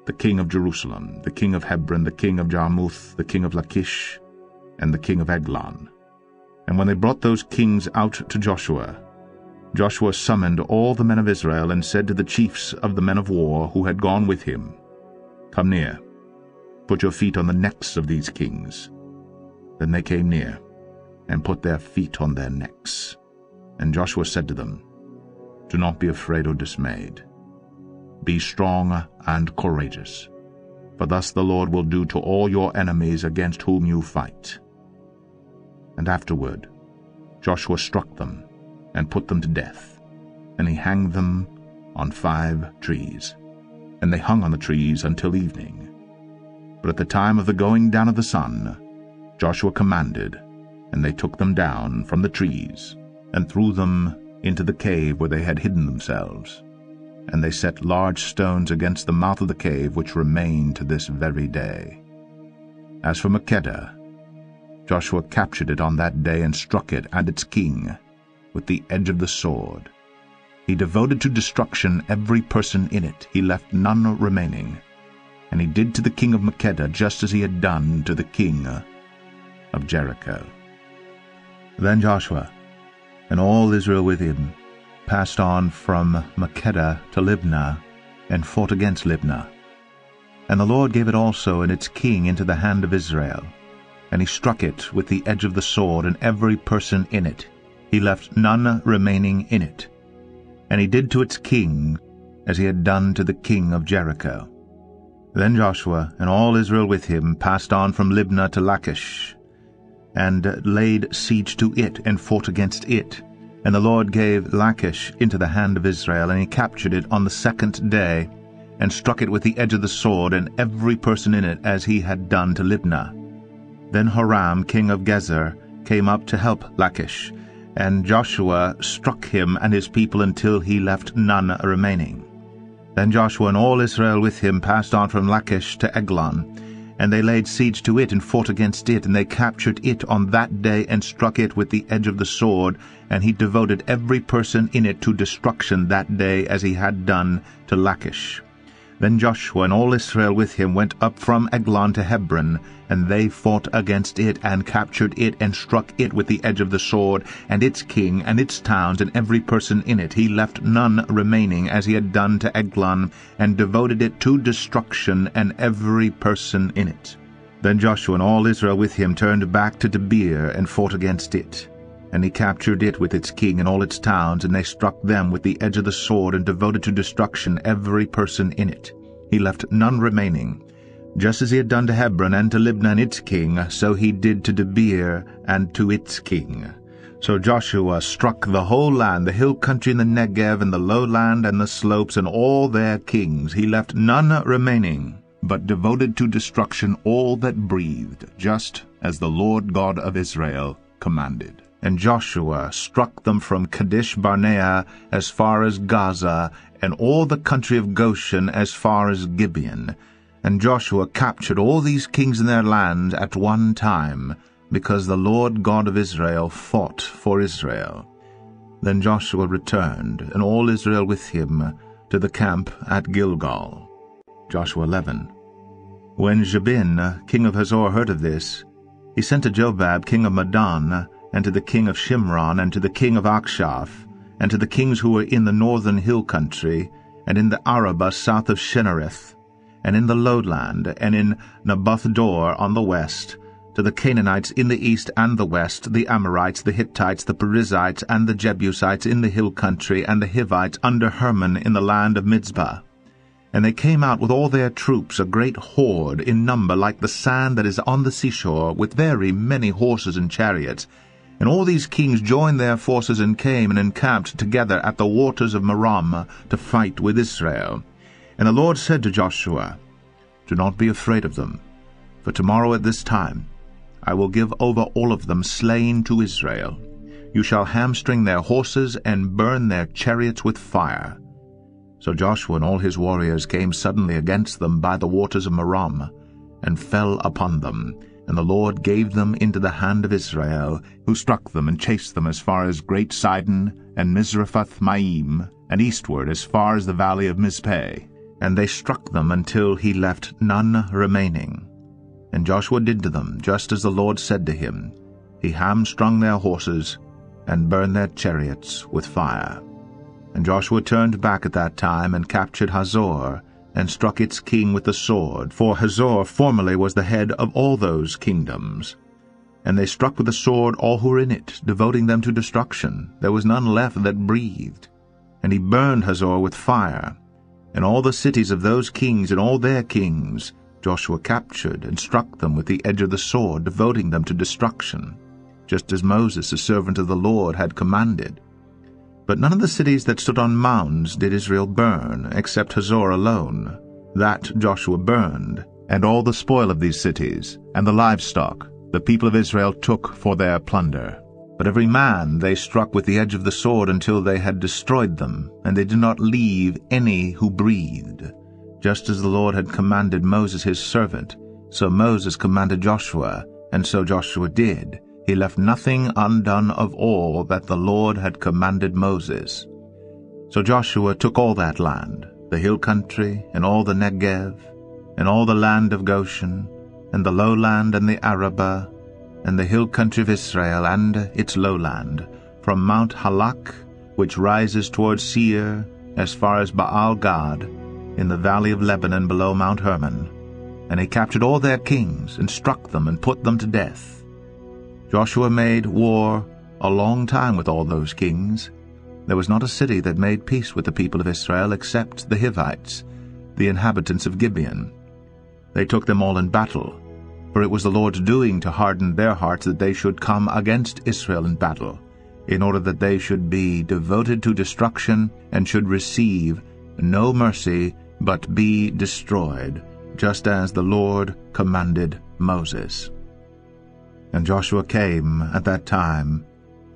Speaker 1: the king of Jerusalem, the king of Hebron, the king of Jarmuth, the king of Lachish, and the king of Eglon. And when they brought those kings out to Joshua, Joshua summoned all the men of Israel, and said to the chiefs of the men of war who had gone with him, Come near, put your feet on the necks of these kings. Then they came near, and put their feet on their necks. And Joshua said to them, Do not be afraid or dismayed. Be strong and courageous, for thus the Lord will do to all your enemies against whom you fight. And afterward Joshua struck them, and put them to death, and he hanged them on 5 trees. And they hung on the trees until evening. But at the time of the going down of the sun, Joshua commanded, and they took them down from the trees, and threw them into the cave where they had hidden themselves. And they set large stones against the mouth of the cave, which remain to this very day. As for Makkedah, Joshua captured it on that day, and struck it and its king with the edge of the sword. He devoted to destruction every person in it. He left none remaining. And he did to the king of Makkedah just as he had done to the king of Jericho. Then Joshua and all Israel with him passed on from Makkedah to Libnah, and fought against Libnah. And the Lord gave it also and its king into the hand of Israel. And he struck it with the edge of the sword, and every person in it. He left none remaining in it. And he did to its king as he had done to the king of Jericho. Then Joshua and all Israel with him passed on from Libnah to Lachish, and laid siege to it, and fought against it. And the Lord gave Lachish into the hand of Israel, and he captured it on the 2nd day, and struck it with the edge of the sword, and every person in it, as he had done to Libnah. Then Horam king of Gezer came up to help Lachish, and Joshua struck him and his people until he left none remaining. Then Joshua and all Israel with him passed on from Lachish to Eglon, and they laid siege to it, and fought against it, and they captured it on that day, and struck it with the edge of the sword, and he devoted every person in it to destruction that day, as he had done to Lachish. Then Joshua and all Israel with him went up from Eglon to Hebron, and they fought against it, and captured it, and struck it with the edge of the sword, and its king, and its towns, and every person in it. He left none remaining, as he had done to Eglon, and devoted it to destruction, and every person in it. Then Joshua and all Israel with him turned back to Debir, and fought against it. And he captured it with its king and all its towns, and they struck them with the edge of the sword, and devoted to destruction every person in it. He left none remaining. Just as he had done to Hebron and to Libnah and its king, so he did to Debir and to its king. So Joshua struck the whole land, the hill country and the Negev, and the lowland and the slopes, and all their kings. He left none remaining, but devoted to destruction all that breathed, just as the Lord God of Israel commanded. And Joshua struck them from Kadesh Barnea as far as Gaza, and all the country of Goshen as far as Gibeon. And Joshua captured all these kings in their land at one time, because the Lord God of Israel fought for Israel. Then Joshua returned, and all Israel with him, to the camp at Gilgal. Joshua 11. When Jabin, king of Hazor, heard of this, he sent to Jobab, king of Madon, and to the king of Shimron, and to the king of Akshaph, and to the kings who were in the northern hill country, and in the Arabah south of Shinnereth, and in the lowland, and in Naboth-dor on the west, to the Canaanites in the east and the west, the Amorites, the Hittites, the Perizzites, and the Jebusites in the hill country, and the Hivites under Hermon in the land of Mizpah. And they came out with all their troops, a great horde in number like the sand that is on the seashore, with very many horses and chariots. And all these kings joined their forces and came and encamped together at the waters of Merom to fight with Israel. And the Lord said to Joshua, Do not be afraid of them, for tomorrow at this time I will give over all of them slain to Israel. You shall hamstring their horses and burn their chariots with fire. So Joshua and all his warriors came suddenly against them by the waters of Merom, and fell upon them. And the Lord gave them into the hand of Israel, who struck them and chased them as far as Great Sidon and Misrephoth-maim, and eastward as far as the valley of Mizpeh. And they struck them until he left none remaining. And Joshua did to them just as the Lord said to him. He hamstrung their horses and burned their chariots with fire. And Joshua turned back at that time and captured Hazor, and struck its king with the sword, for Hazor formerly was the head of all those kingdoms. And they struck with the sword all who were in it, devoting them to destruction. There was none left that breathed. And he burned Hazor with fire. And all the cities of those kings and all their kings Joshua captured, and struck them with the edge of the sword, devoting them to destruction, just as Moses, the servant of the Lord, had commanded. But none of the cities that stood on mounds did Israel burn, except Hazor alone. That Joshua burned, and all the spoil of these cities, and the livestock, the people of Israel took for their plunder. But every man they struck with the edge of the sword until they had destroyed them, and they did not leave any who breathed. Just as the Lord had commanded Moses his servant, so Moses commanded Joshua, and so Joshua did. He left nothing undone of all that the Lord had commanded Moses. So Joshua took all that land, the hill country, and all the Negev, and all the land of Goshen, and the lowland and the Arabah, and the hill country of Israel and its lowland, from Mount Halak, which rises toward Seir, as far as Baal-gad, in the valley of Lebanon below Mount Hermon. And he captured all their kings, and struck them, and put them to death. Joshua made war a long time with all those kings. There was not a city that made peace with the people of Israel except the Hivites, the inhabitants of Gibeon. They took them all in battle, for it was the Lord's doing to harden their hearts that they should come against Israel in battle, in order that they should be devoted to destruction and should receive no mercy but be destroyed, just as the Lord commanded Moses. And Joshua came at that time,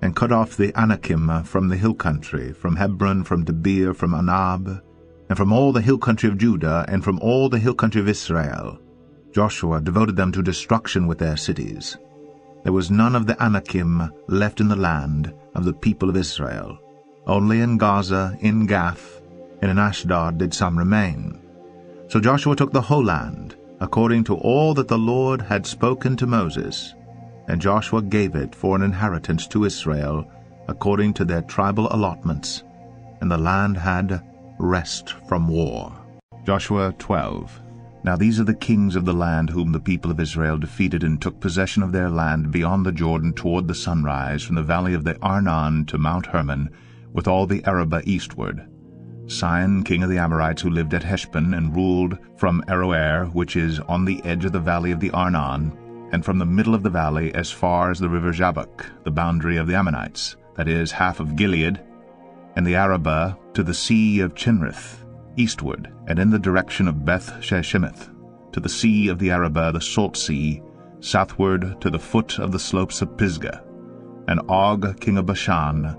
Speaker 1: and cut off the Anakim from the hill country, from Hebron, from Debir, from Anab, and from all the hill country of Judah, and from all the hill country of Israel. Joshua devoted them to destruction with their cities. There was none of the Anakim left in the land of the people of Israel. Only in Gaza, in Gath, and in Ashdod did some remain. So Joshua took the whole land, according to all that the Lord had spoken to Moses, and Joshua gave it for an inheritance to Israel, according to their tribal allotments, and the land had rest from war. Joshua 12. Now these are the kings of the land whom the people of Israel defeated and took possession of their land beyond the Jordan toward the sunrise, from the valley of the Arnon to Mount Hermon, with all the Arabah eastward. Sihon, king of the Amorites, who lived at Heshbon, and ruled from Aroer, which is on the edge of the valley of the Arnon, and from the middle of the valley as far as the river Jabbok, the boundary of the Ammonites, that is, half of Gilead, and the Arabah to the sea of Chinrith, eastward, and in the direction of Beth-Sheshemeth, to the sea of the Arabah, the salt sea, southward to the foot of the slopes of Pisgah. And Og, king of Bashan,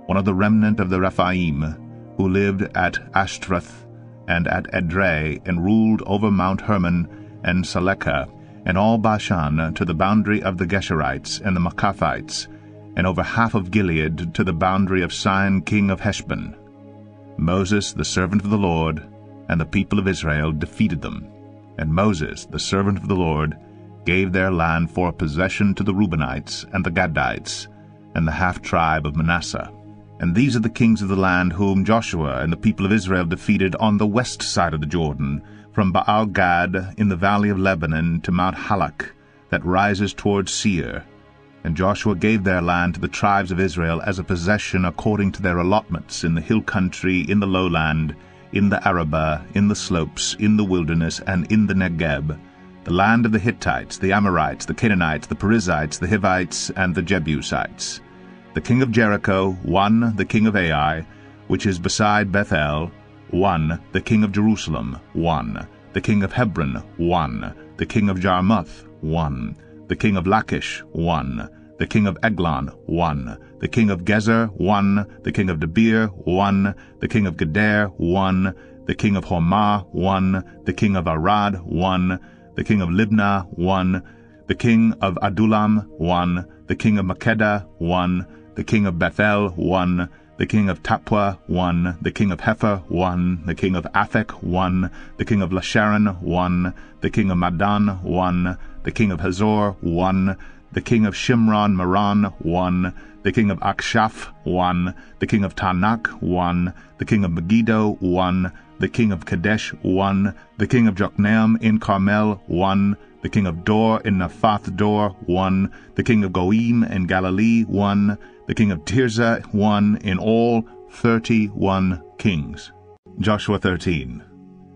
Speaker 1: one of the remnant of the Rephaim, who lived at Ashtaroth and at Edrei, and ruled over Mount Hermon and Salekah, and all Bashan to the boundary of the Geshurites and the Maacathites, and over half of Gilead to the boundary of Sihon, king of Heshbon. Moses, the servant of the Lord, and the people of Israel defeated them. And Moses, the servant of the Lord, gave their land for a possession to the Reubenites and the Gadites, and the half-tribe of Manasseh. And these are the kings of the land whom Joshua and the people of Israel defeated on the west side of the Jordan, from Baal-Gad in the valley of Lebanon to Mount Halak, that rises towards Seir. And Joshua gave their land to the tribes of Israel as a possession according to their allotments, in the hill country, in the lowland, in the Arabah, in the slopes, in the wilderness, and in the Negeb, the land of the Hittites, the Amorites, the Canaanites, the Perizzites, the Hivites, and the Jebusites. The king of Jericho, 1, the king of Ai, which is beside Bethel, 1, the king of Jerusalem, 1, the king of Hebron, 1, the king of Jarmuth, 1, the king of Lachish, 1, the king of Eglon, 1, the king of Gezer, 1, the king of Debir, 1, the king of Geder, 1, the king of Hormah, 1, the king of Arad, 1, the king of Libnah, 1, the king of Adullam, 1, the king of Makkedah, 1, the king of Bethel, 1, the king of Tappuah, 1, the king of Hepher, 1, the king of Aphek, 1, the king of Lasharon, 1, the king of Madon, 1, the king of Hazor, 1, the king of Shimron Meron, 1, the king of Akshaph, 1, the king of Tanakh, 1, the king of Megiddo, 1, the king of Kadesh, 1, the king of Jokneam in Carmel, 1, the king of Dor in Naphath Dor, 1, the king of Goim in Galilee, 1, the king of Tirzah, 1, in all 31 kings. Joshua 13.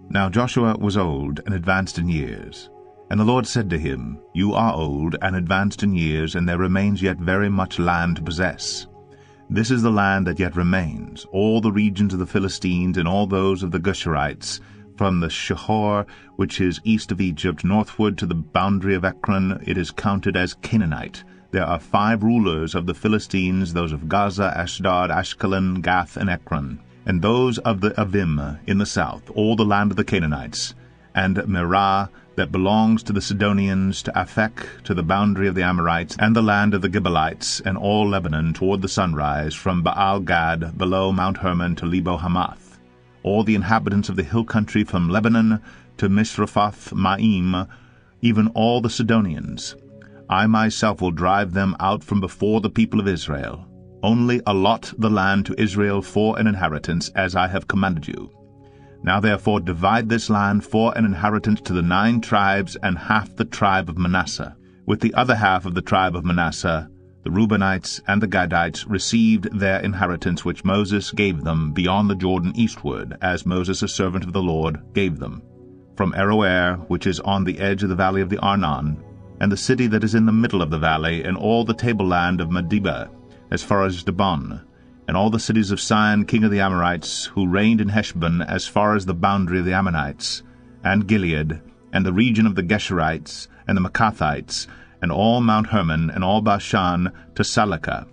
Speaker 1: Now Joshua was old and advanced in years. And the Lord said to him, You are old and advanced in years, and there remains yet very much land to possess. This is the land that yet remains, all the regions of the Philistines, and all those of the Geshurites, from the Shihor, which is east of Egypt, northward to the boundary of Ekron. It is counted as Canaanite. There are 5 rulers of the Philistines, those of Gaza, Ashdod, Ashkelon, Gath, and Ekron, and those of the Avim in the south, all the land of the Canaanites, and Merah, that belongs to the Sidonians, to Aphek, to the boundary of the Amorites, and the land of the Gibeonites, and all Lebanon toward the sunrise, from Baal-Gad below Mount Hermon to Lebo-Hamath, all the inhabitants of the hill country from Lebanon to Misrephoth-Maim, even all the Sidonians. I myself will drive them out from before the people of Israel. Only allot the land to Israel for an inheritance, as I have commanded you. Now therefore divide this land for an inheritance to the 9 tribes and half the tribe of Manasseh. With the other half of the tribe of Manasseh, the Reubenites and the Gadites received their inheritance which Moses gave them beyond the Jordan eastward, as Moses, a servant of the Lord, gave them. From Aroer, which is on the edge of the valley of the Arnon, and the city that is in the middle of the valley, and all the tableland of Medeba, as far as Dibon, and all the cities of Sihon, king of the Amorites, who reigned in Heshbon, as far as the boundary of the Ammonites, and Gilead, and the region of the Geshurites, and the Maacathites, and all Mount Hermon, and all Bashan, to Salekah,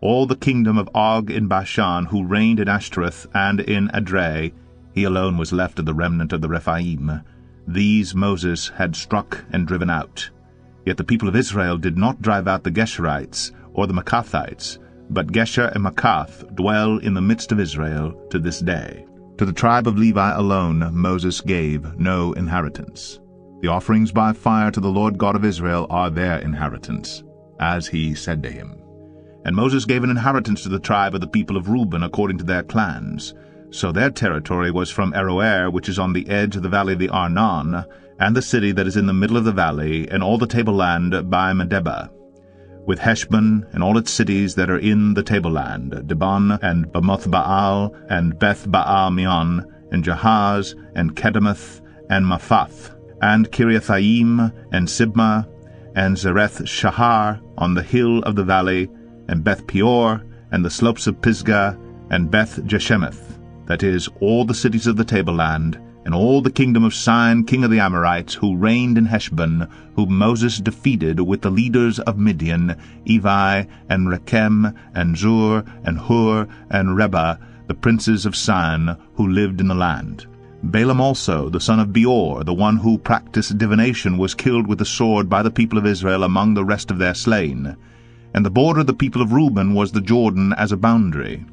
Speaker 1: all the kingdom of Og in Bashan, who reigned in Ashtaroth and in Edrei. He alone was left of the remnant of the Rephaim. These Moses had struck and driven out. Yet the people of Israel did not drive out the Geshurites or the Maacathites, but Gesher and Maacath dwell in the midst of Israel to this day. To the tribe of Levi alone Moses gave no inheritance. The offerings by fire to the Lord God of Israel are their inheritance, as he said to him. And Moses gave an inheritance to the tribe of the people of Reuben according to their clans. So their territory was from Aroer, which is on the edge of the valley of the Arnon, and the city that is in the middle of the valley, and all the tableland by Medeba, with Heshbon and all its cities that are in the tableland, Dibon and Bamoth-baal, and Beth-baal-meon, and Jahaz, and Kedemoth, and Mephath, and Kiriathaim, and Sibmah, and Zereth-shahar on the hill of the valley, and Beth-peor, and the slopes of Pisgah, and Beth-jeshemeth, that is, all the cities of the tableland, and all the kingdom of Sihon king of the Amorites, who reigned in Heshbon, whom Moses defeated with the leaders of Midian, Evi, and Rechem, and Zur, and Hur, and Reba, the princes of Sihon, who lived in the land. Balaam also, the son of Beor, the one who practiced divination, was killed with the sword by the people of Israel among the rest of their slain. And the border of the people of Reuben was the Jordan as a boundary.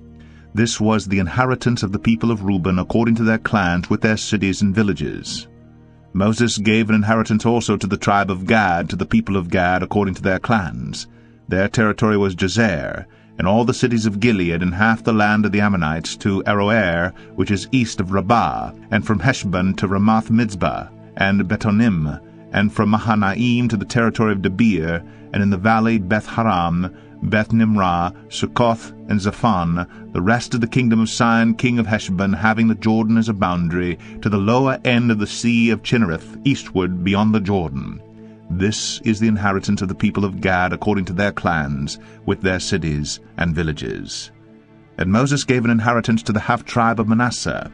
Speaker 1: This was the inheritance of the people of Reuben according to their clans with their cities and villages. Moses gave an inheritance also to the tribe of Gad, to the people of Gad according to their clans. Their territory was Jazer, and all the cities of Gilead, and half the land of the Ammonites, to Aroer, which is east of Rabbah, and from Heshbon to Ramoth-Mizpah, and Betonim, and from Mahanaim to the territory of Debir, and in the valley Beth-haram, Beth-nimrah, Succoth, and Zaphon, the rest of the kingdom of Sihon king of Heshbon, having the Jordan as a boundary, to the lower end of the sea of Chinnereth, eastward beyond the Jordan. This is the inheritance of the people of Gad according to their clans, with their cities and villages. And Moses gave an inheritance to the half-tribe of Manasseh.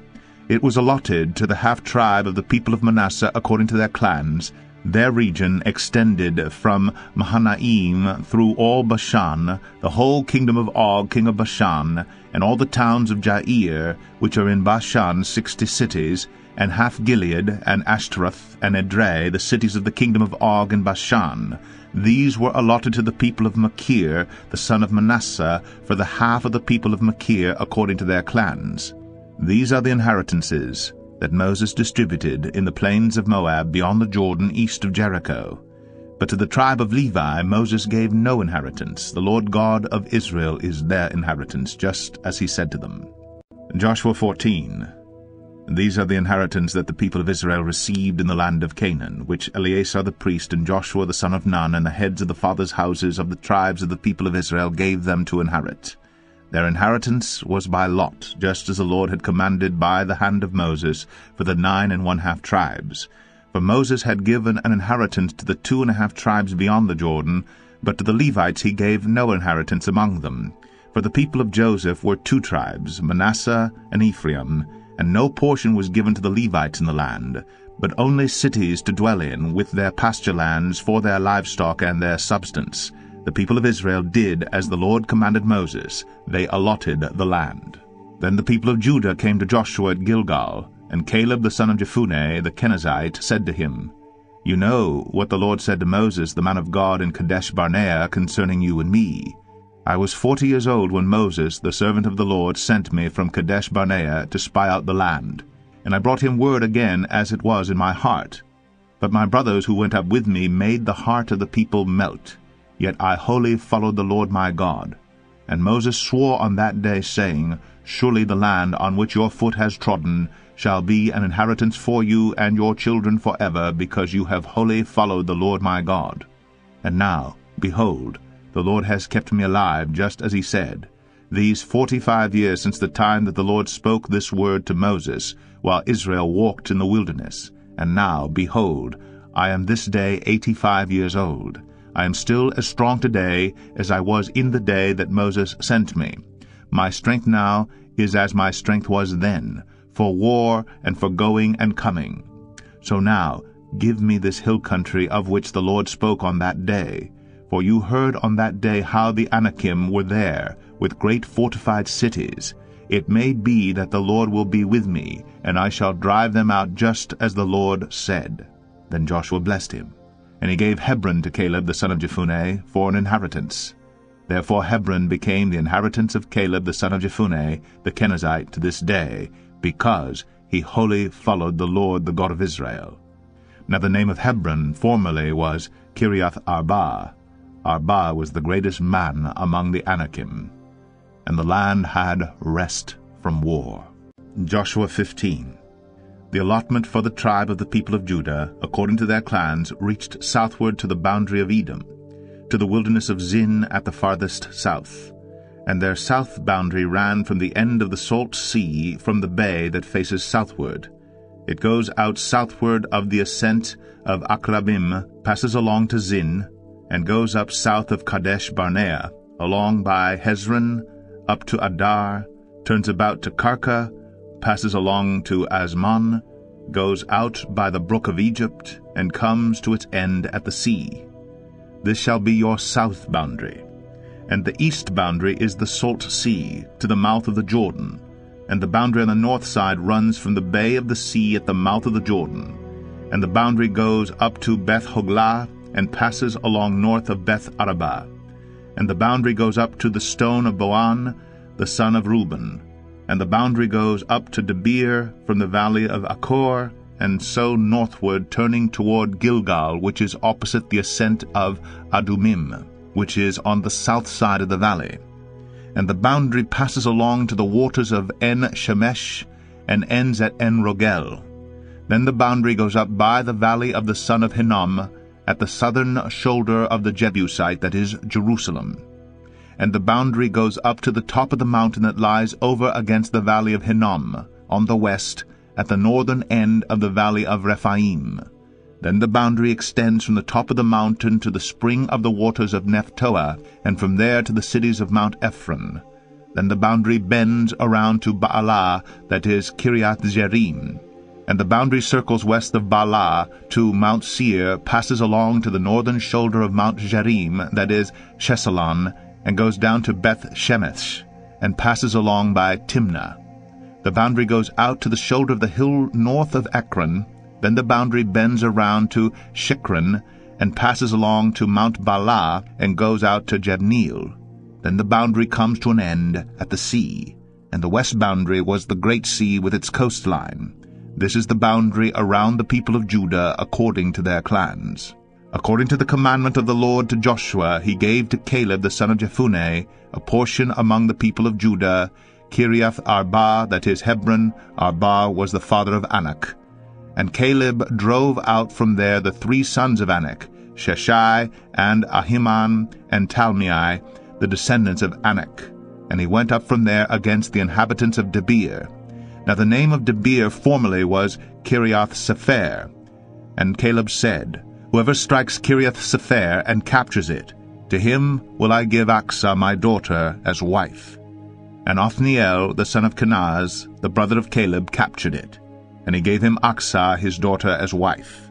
Speaker 1: It was allotted to the half-tribe of the people of Manasseh according to their clans. Their region extended from Mahanaim through all Bashan, the whole kingdom of Og king of Bashan, and all the towns of Jair, which are in Bashan, 60 cities, and half Gilead, and Ashtaroth, and Edrei, the cities of the kingdom of Og in Bashan. These were allotted to the people of Machir, the son of Manasseh, for the half of the people of Machir according to their clans. These are the inheritances that Moses distributed in the plains of Moab beyond the Jordan east of Jericho. But to the tribe of Levi Moses gave no inheritance. The Lord God of Israel is their inheritance, just as he said to them. Joshua 14. These are the inheritance that the people of Israel received in the land of Canaan, which Eleazar the priest and Joshua the son of Nun and the heads of the fathers' houses of the tribes of the people of Israel gave them to inherit. Their inheritance was by lot, just as the Lord had commanded by the hand of Moses, for the 9 1/2 tribes. For Moses had given an inheritance to the 2 1/2 tribes beyond the Jordan, but to the Levites he gave no inheritance among them. For the people of Joseph were 2 tribes, Manasseh and Ephraim, and no portion was given to the Levites in the land, but only cities to dwell in, with their pasture lands for their livestock and their substance. The people of Israel did as the Lord commanded Moses. They allotted the land. Then the people of Judah came to Joshua at Gilgal, and Caleb the son of Jephunneh the Kenizzite said to him, You know what the Lord said to Moses the man of God in Kadesh Barnea concerning you and me. I was 40 years old when Moses, the servant of the Lord, sent me from Kadesh Barnea to spy out the land, and I brought him word again as it was in my heart. But my brothers who went up with me made the heart of the people melt. Yet I wholly followed the Lord my God. And Moses swore on that day, saying, Surely the land on which your foot has trodden shall be an inheritance for you and your children forever, because you have wholly followed the Lord my God. And now, behold, the Lord has kept me alive, just as he said, these 45 years since the time that the Lord spoke this word to Moses, while Israel walked in the wilderness. And now, behold, I am this day 85 years old. I am still as strong today as I was in the day that Moses sent me. My strength now is as my strength was then, for war and for going and coming. So now give me this hill country of which the Lord spoke on that day. For you heard on that day how the Anakim were there, with great fortified cities. It may be that the Lord will be with me, and I shall drive them out just as the Lord said. Then Joshua blessed him. And he gave Hebron to Caleb the son of Jephunneh for an inheritance. Therefore Hebron became the inheritance of Caleb the son of Jephunneh the Kenizzite to this day, because he wholly followed the Lord, the God of Israel. Now the name of Hebron formerly was Kiriath Arba. Arba was the greatest man among the Anakim, and the land had rest from war. Joshua 15. The allotment for the tribe of the people of Judah, according to their clans, reached southward to the boundary of Edom, to the wilderness of Zin at the farthest south. And their south boundary ran from the end of the Salt Sea, from the bay that faces southward. It goes out southward of the ascent of Akrabim, passes along to Zin, and goes up south of Kadesh Barnea, along by Hezron, up to Adar, turns about to Karka, passes along to Asmon, goes out by the brook of Egypt, and comes to its end at the sea. This shall be your south boundary. And the east boundary is the Salt Sea, to the mouth of the Jordan, and the boundary on the north side runs from the bay of the sea at the mouth of the Jordan. And the boundary goes up to Beth Hoglah, and passes along north of Beth Arabah. And the boundary goes up to the stone of Boan, the son of Reuben. And the boundary goes up to Debir from the valley of Achor, and so northward, turning toward Gilgal, which is opposite the ascent of Adumim, which is on the south side of the valley. And the boundary passes along to the waters of En-Shemesh, and ends at En-Rogel. Then the boundary goes up by the valley of the son of Hinnom, at the southern shoulder of the Jebusite, that is Jerusalem. And the boundary goes up to the top of the mountain that lies over against the valley of Hinnom, on the west, at the northern end of the valley of Rephaim. Then the boundary extends from the top of the mountain to the spring of the waters of Nephtoah, and from there to the cities of Mount Ephron. Then the boundary bends around to Baalah, that is Kiriath Jearim. And the boundary circles west of Baalah to Mount Seir, passes along to the northern shoulder of Mount Jearim, that is Chesalon, and goes down to Beth Shemesh, and passes along by Timnah. The boundary goes out to the shoulder of the hill north of Ekron. Then the boundary bends around to Shikron, and passes along to Mount Baalah, and goes out to Jabneel. Then the boundary comes to an end at the sea, and the west boundary was the great sea with its coastline. This is the boundary around the people of Judah according to their clans. According to the commandment of the Lord to Joshua, he gave to Caleb the son of Jephunneh a portion among the people of Judah, Kiriath Arba, that is Hebron. Arba was the father of Anak. And Caleb drove out from there the 3 sons of Anak, Sheshai, and Ahiman, and Talmai, the descendants of Anak. And he went up from there against the inhabitants of Debir. Now the name of Debir formerly was Kiriath Sepher. And Caleb said, Whoever strikes Kiriath Sepher and captures it, to him will I give Achsah my daughter as wife. And Othniel the son of Kenaz, the brother of Caleb, captured it, and he gave him Achsah his daughter as wife.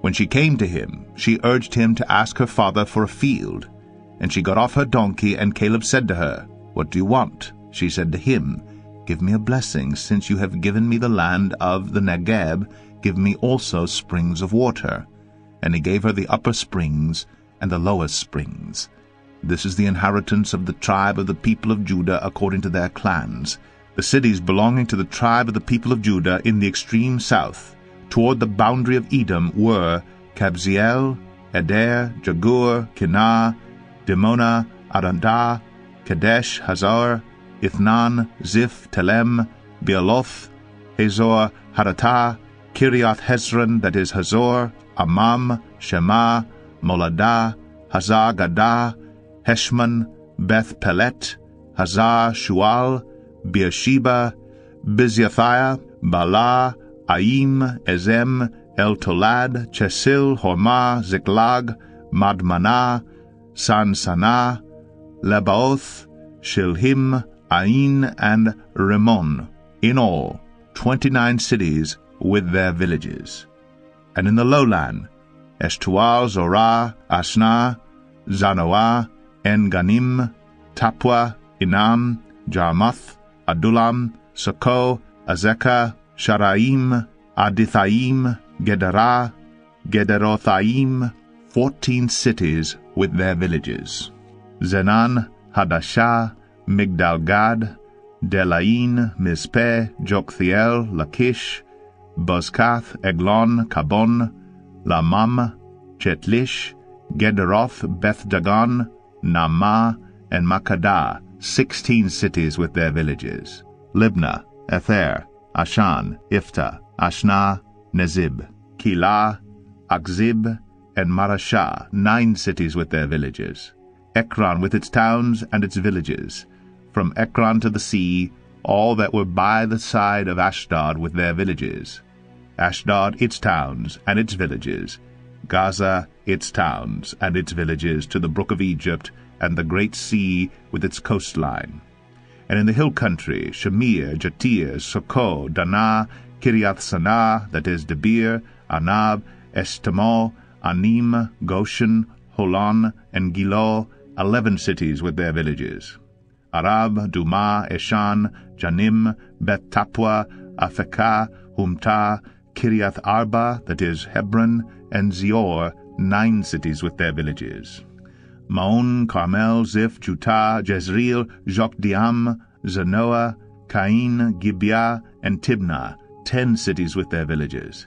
Speaker 1: When she came to him, she urged him to ask her father for a field. And she got off her donkey, and Caleb said to her, What do you want? She said to him, Give me a blessing, since you have given me the land of the Negeb, give me also springs of water. And he gave her the upper springs and the lowest springs. This is the inheritance of the tribe of the people of Judah according to their clans. The cities belonging to the tribe of the people of Judah in the extreme south, toward the boundary of Edom, were Kabzeel, Eder, Jagur, Kinah, Dimona, Arandah, Kadesh, Hazor, Ithnan, Ziph, Telem, Bealoth, Hazor, Haratah, Kiriath Hezron, that is Hazor, Amam, Shema, Moladah, Hazar Gadah, Heshmon, Beth Pelet, Hazar Shual, Beersheba, Bizyathiah, Bala, Aim, Ezem, El Tolad, Chesil, Hormah, Ziklag, Madmanah, Sansanah, Lebaoth, Shilhim, Ain, and Rimmon, in all 29 cities with their villages. And in the lowland, Eshtual, Zorah, Asnah, Zanoah, En-Ganim, Tapua, Inam, Jarmuth, Adullam, Sokoh, Azekah, Sharaim, Adithaim, Gederah, Gederothaim, 14 cities with their villages. Zenan, Hadashah, Migdalgad, Delain, Mizpeh, Joktheel, Lachish, Bozkath, Eglon, Kabon, Lamam, Chetlish, Gederoth, Beth-dagon, Naamah, and Makkedah, 16 cities with their villages. Libnah, Ether, Ashan, Iftah, Ashna, Nezib, Keilah, Akzib, and Marashah, 9 cities with their villages. Ekron with its towns and its villages. From Ekron to the sea, all that were by the side of Ashdod with their villages. Ashdod, its towns and its villages. Gaza, its towns and its villages, to the brook of Egypt and the great sea with its coastline. And in the hill country, Shamir, Jatir, Sokoh, Danah, Kiriath-sanah, that is Debir, Anab, Eshtemoh, Anim, Goshen, Holon, and Giloh, 11 cities with their villages. Arab, Dumah, Eshan, Janim, Beth-tapua, Aphekah, Humtah, Kiriath-arba, that is Hebron, and Zior, 9 cities with their villages. Maon, Carmel, Ziph, Jutah, Jezreel, Jokdeam, Zanoah, Cain, Gibeah, and Tibnah, 10 cities with their villages.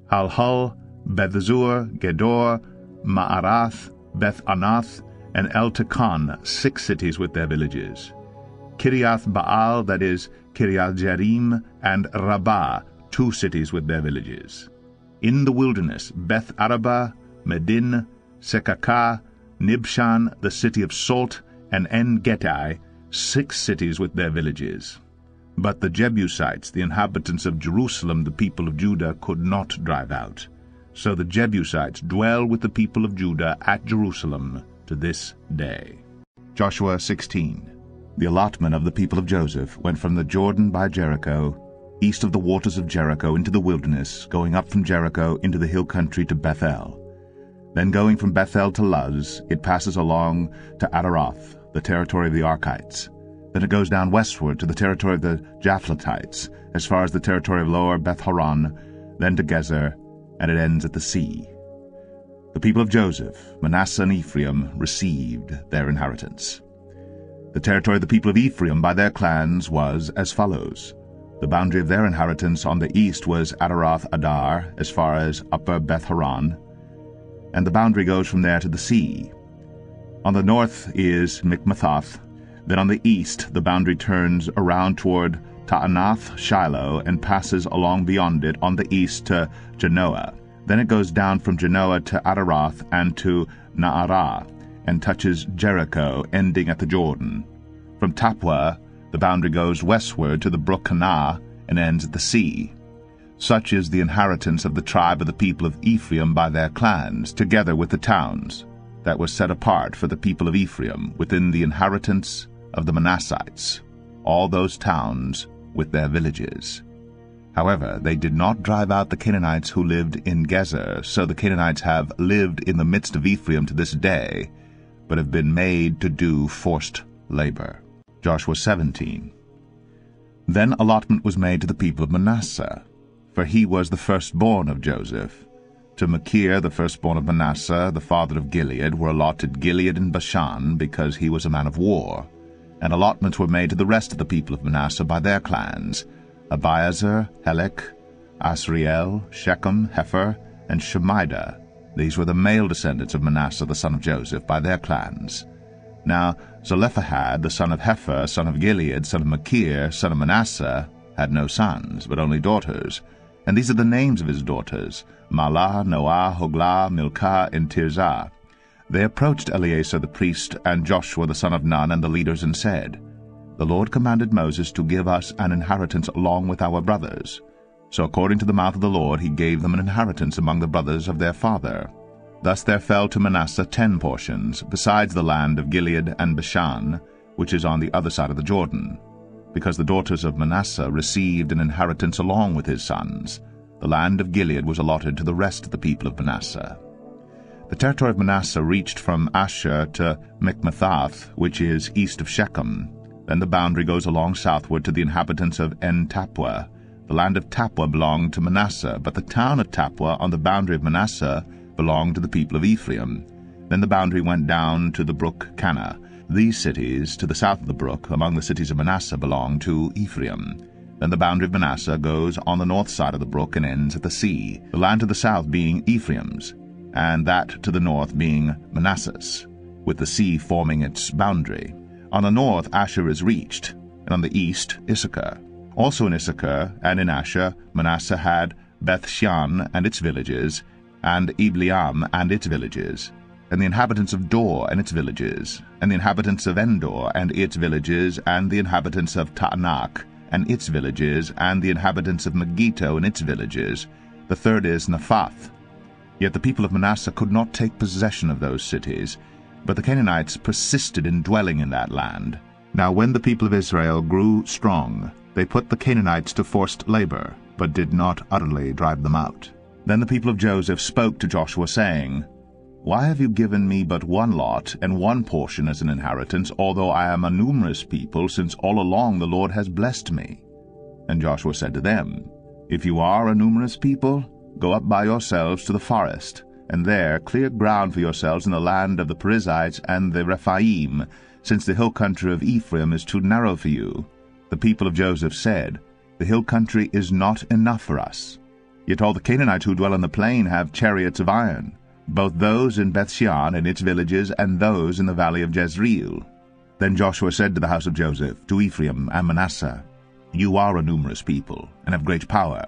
Speaker 1: Halhul, Bethzur, Gedor, Ma'arath, Beth-anath, and Eltekon, 6 cities with their villages. Kiriath-baal, that is Kiriath-jearim, and Rabbah, 2 cities with their villages. In the wilderness, Beth-araba, Medin, Sekakah, Nibshan, the city of salt, and En-gedi, 6 cities with their villages. But the Jebusites, the inhabitants of Jerusalem, the people of Judah, could not drive out. So the Jebusites dwell with the people of Judah at Jerusalem to this day. Joshua 16. The allotment of the people of Joseph went from the Jordan by Jericho, east of the waters of Jericho, into the wilderness, going up from Jericho into the hill country to Bethel. Then going from Bethel to Luz, it passes along to Adaroth, the territory of the Archites. Then it goes down westward to the territory of the Japhletites, as far as the territory of Lower Beth-horon, then to Gezer, and it ends at the sea. The people of Joseph, Manasseh and Ephraim, received their inheritance. The territory of the people of Ephraim by their clans was as follows. The boundary of their inheritance on the east was Adaroth Adar, as far as Upper Beth-horon, and the boundary goes from there to the sea. On the north is Mikmethoth. Then on the east the boundary turns around toward Taanath Shiloh and passes along beyond it on the east to Genoa. Then it goes down from Genoa to Adaroth and to Naarah, and touches Jericho, ending at the Jordan. From Tapua the boundary goes westward to the brook Kanah and ends at the sea. Such is the inheritance of the tribe of the people of Ephraim by their clans, together with the towns that were set apart for the people of Ephraim within the inheritance of the Manassites, all those towns with their villages. However, they did not drive out the Canaanites who lived in Gezer, so the Canaanites have lived in the midst of Ephraim to this day, but have been made to do forced labor. Joshua 17. Then allotment was made to the people of Manasseh, for he was the firstborn of Joseph. To Machir, the firstborn of Manasseh, the father of Gilead, were allotted Gilead and Bashan, because he was a man of war. And allotments were made to the rest of the people of Manasseh by their clans, Abiezer, Helek, Asriel, Shechem, Hepher, and Shemida. These were the male descendants of Manasseh the son of Joseph by their clans. Now Zelophehad, the son of Hepher, son of Gilead, son of Machir, son of Manasseh, had no sons, but only daughters. And these are the names of his daughters, Mahlah, Noah, Hoglah, Milcah, and Tirzah. They approached Eleazar the priest and Joshua the son of Nun and the leaders and said, The Lord commanded Moses to give us an inheritance along with our brothers. So according to the mouth of the Lord he gave them an inheritance among the brothers of their father. Thus there fell to Manasseh 10 portions, besides the land of Gilead and Bashan, which is on the other side of the Jordan, because the daughters of Manasseh received an inheritance along with his sons. The land of Gilead was allotted to the rest of the people of Manasseh. The territory of Manasseh reached from Asher to Mikmethoth, which is east of Shechem. Then the boundary goes along southward to the inhabitants of En-tapua. The land of Tapua belonged to Manasseh, but the town of Tapua on the boundary of Manasseh belonged to the people of Ephraim. Then the boundary went down to the brook Kanah, These cities to the south of the brook, among the cities of Manasseh, belong to Ephraim. Then the boundary of Manasseh goes on the north side of the brook and ends at the sea, the land to the south being Ephraim's, and that to the north being Manasseh's, with the sea forming its boundary. On the north Asher is reached, and on the east Issachar. Also in Issachar and in Asher Manasseh had Beth-shean and its villages, and Ibleam and its villages, and the inhabitants of Dor and its villages, and the inhabitants of Endor and its villages, and the inhabitants of Taanach and its villages, and the inhabitants of Megiddo and its villages. The third is Naphath. Yet the people of Manasseh could not take possession of those cities, but the Canaanites persisted in dwelling in that land. Now when the people of Israel grew strong, they put the Canaanites to forced labor, but did not utterly drive them out. Then the people of Joseph spoke to Joshua, saying, Why have you given me but one lot and one portion as an inheritance, although I am a numerous people, since all along the Lord has blessed me? And Joshua said to them, If you are a numerous people, go up by yourselves to the forest, and there clear ground for yourselves in the land of the Perizzites and the Rephaim, since the hill country of Ephraim is too narrow for you. The people of Joseph said, The hill country is not enough for us. Yet all the Canaanites who dwell in the plain have chariots of iron, both those in Beth-shean and its villages, and those in the valley of Jezreel. Then Joshua said to the house of Joseph, to Ephraim and Manasseh, You are a numerous people, and have great power.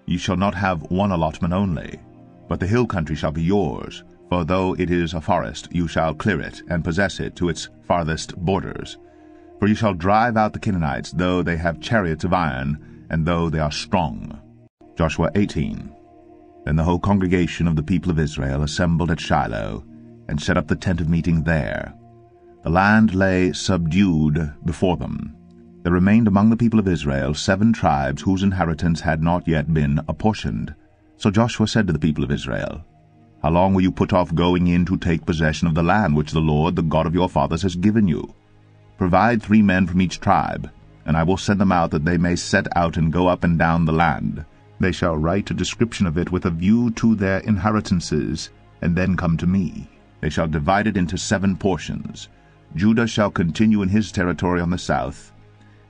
Speaker 1: You shall not have one allotment only, but the hill country shall be yours, for though it is a forest, you shall clear it, and possess it to its farthest borders. For you shall drive out the Canaanites, though they have chariots of iron, and though they are strong. Joshua 18. Then the whole congregation of the people of Israel assembled at Shiloh, and set up the tent of meeting there. The land lay subdued before them. There remained among the people of Israel 7 tribes whose inheritance had not yet been apportioned. So Joshua said to the people of Israel, How long will you put off going in to take possession of the land which the Lord, the God of your fathers, has given you? Provide 3 men from each tribe, and I will send them out that they may set out and go up and down the land. They shall write a description of it with a view to their inheritances, and then come to me. They shall divide it into 7 portions. Judah shall continue in his territory on the south,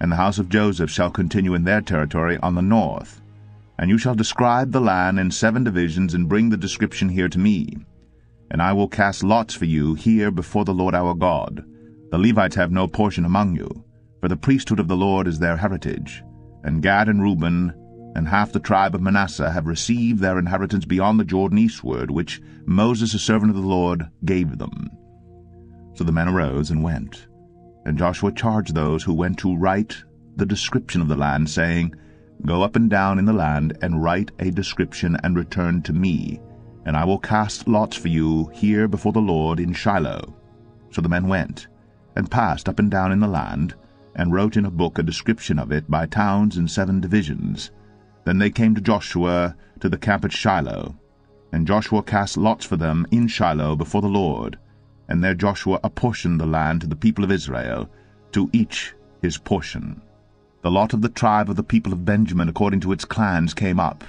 Speaker 1: and the house of Joseph shall continue in their territory on the north. And you shall describe the land in 7 divisions, and bring the description here to me. And I will cast lots for you here before the Lord our God. The Levites have no portion among you, for the priesthood of the Lord is their heritage. And Gad and Reuben and half the tribe of Manasseh have received their inheritance beyond the Jordan eastward, which Moses the servant of the Lord gave them. So the men arose and went. And Joshua charged those who went to write the description of the land, saying, Go up and down in the land, and write a description, and return to me, and I will cast lots for you here before the Lord in Shiloh. So the men went, and passed up and down in the land, and wrote in a book a description of it by towns in 7 divisions. Then they came to Joshua to the camp at Shiloh, and Joshua cast lots for them in Shiloh before the Lord. And there Joshua apportioned the land to the people of Israel, to each his portion. The lot of the tribe of the people of Benjamin according to its clans came up,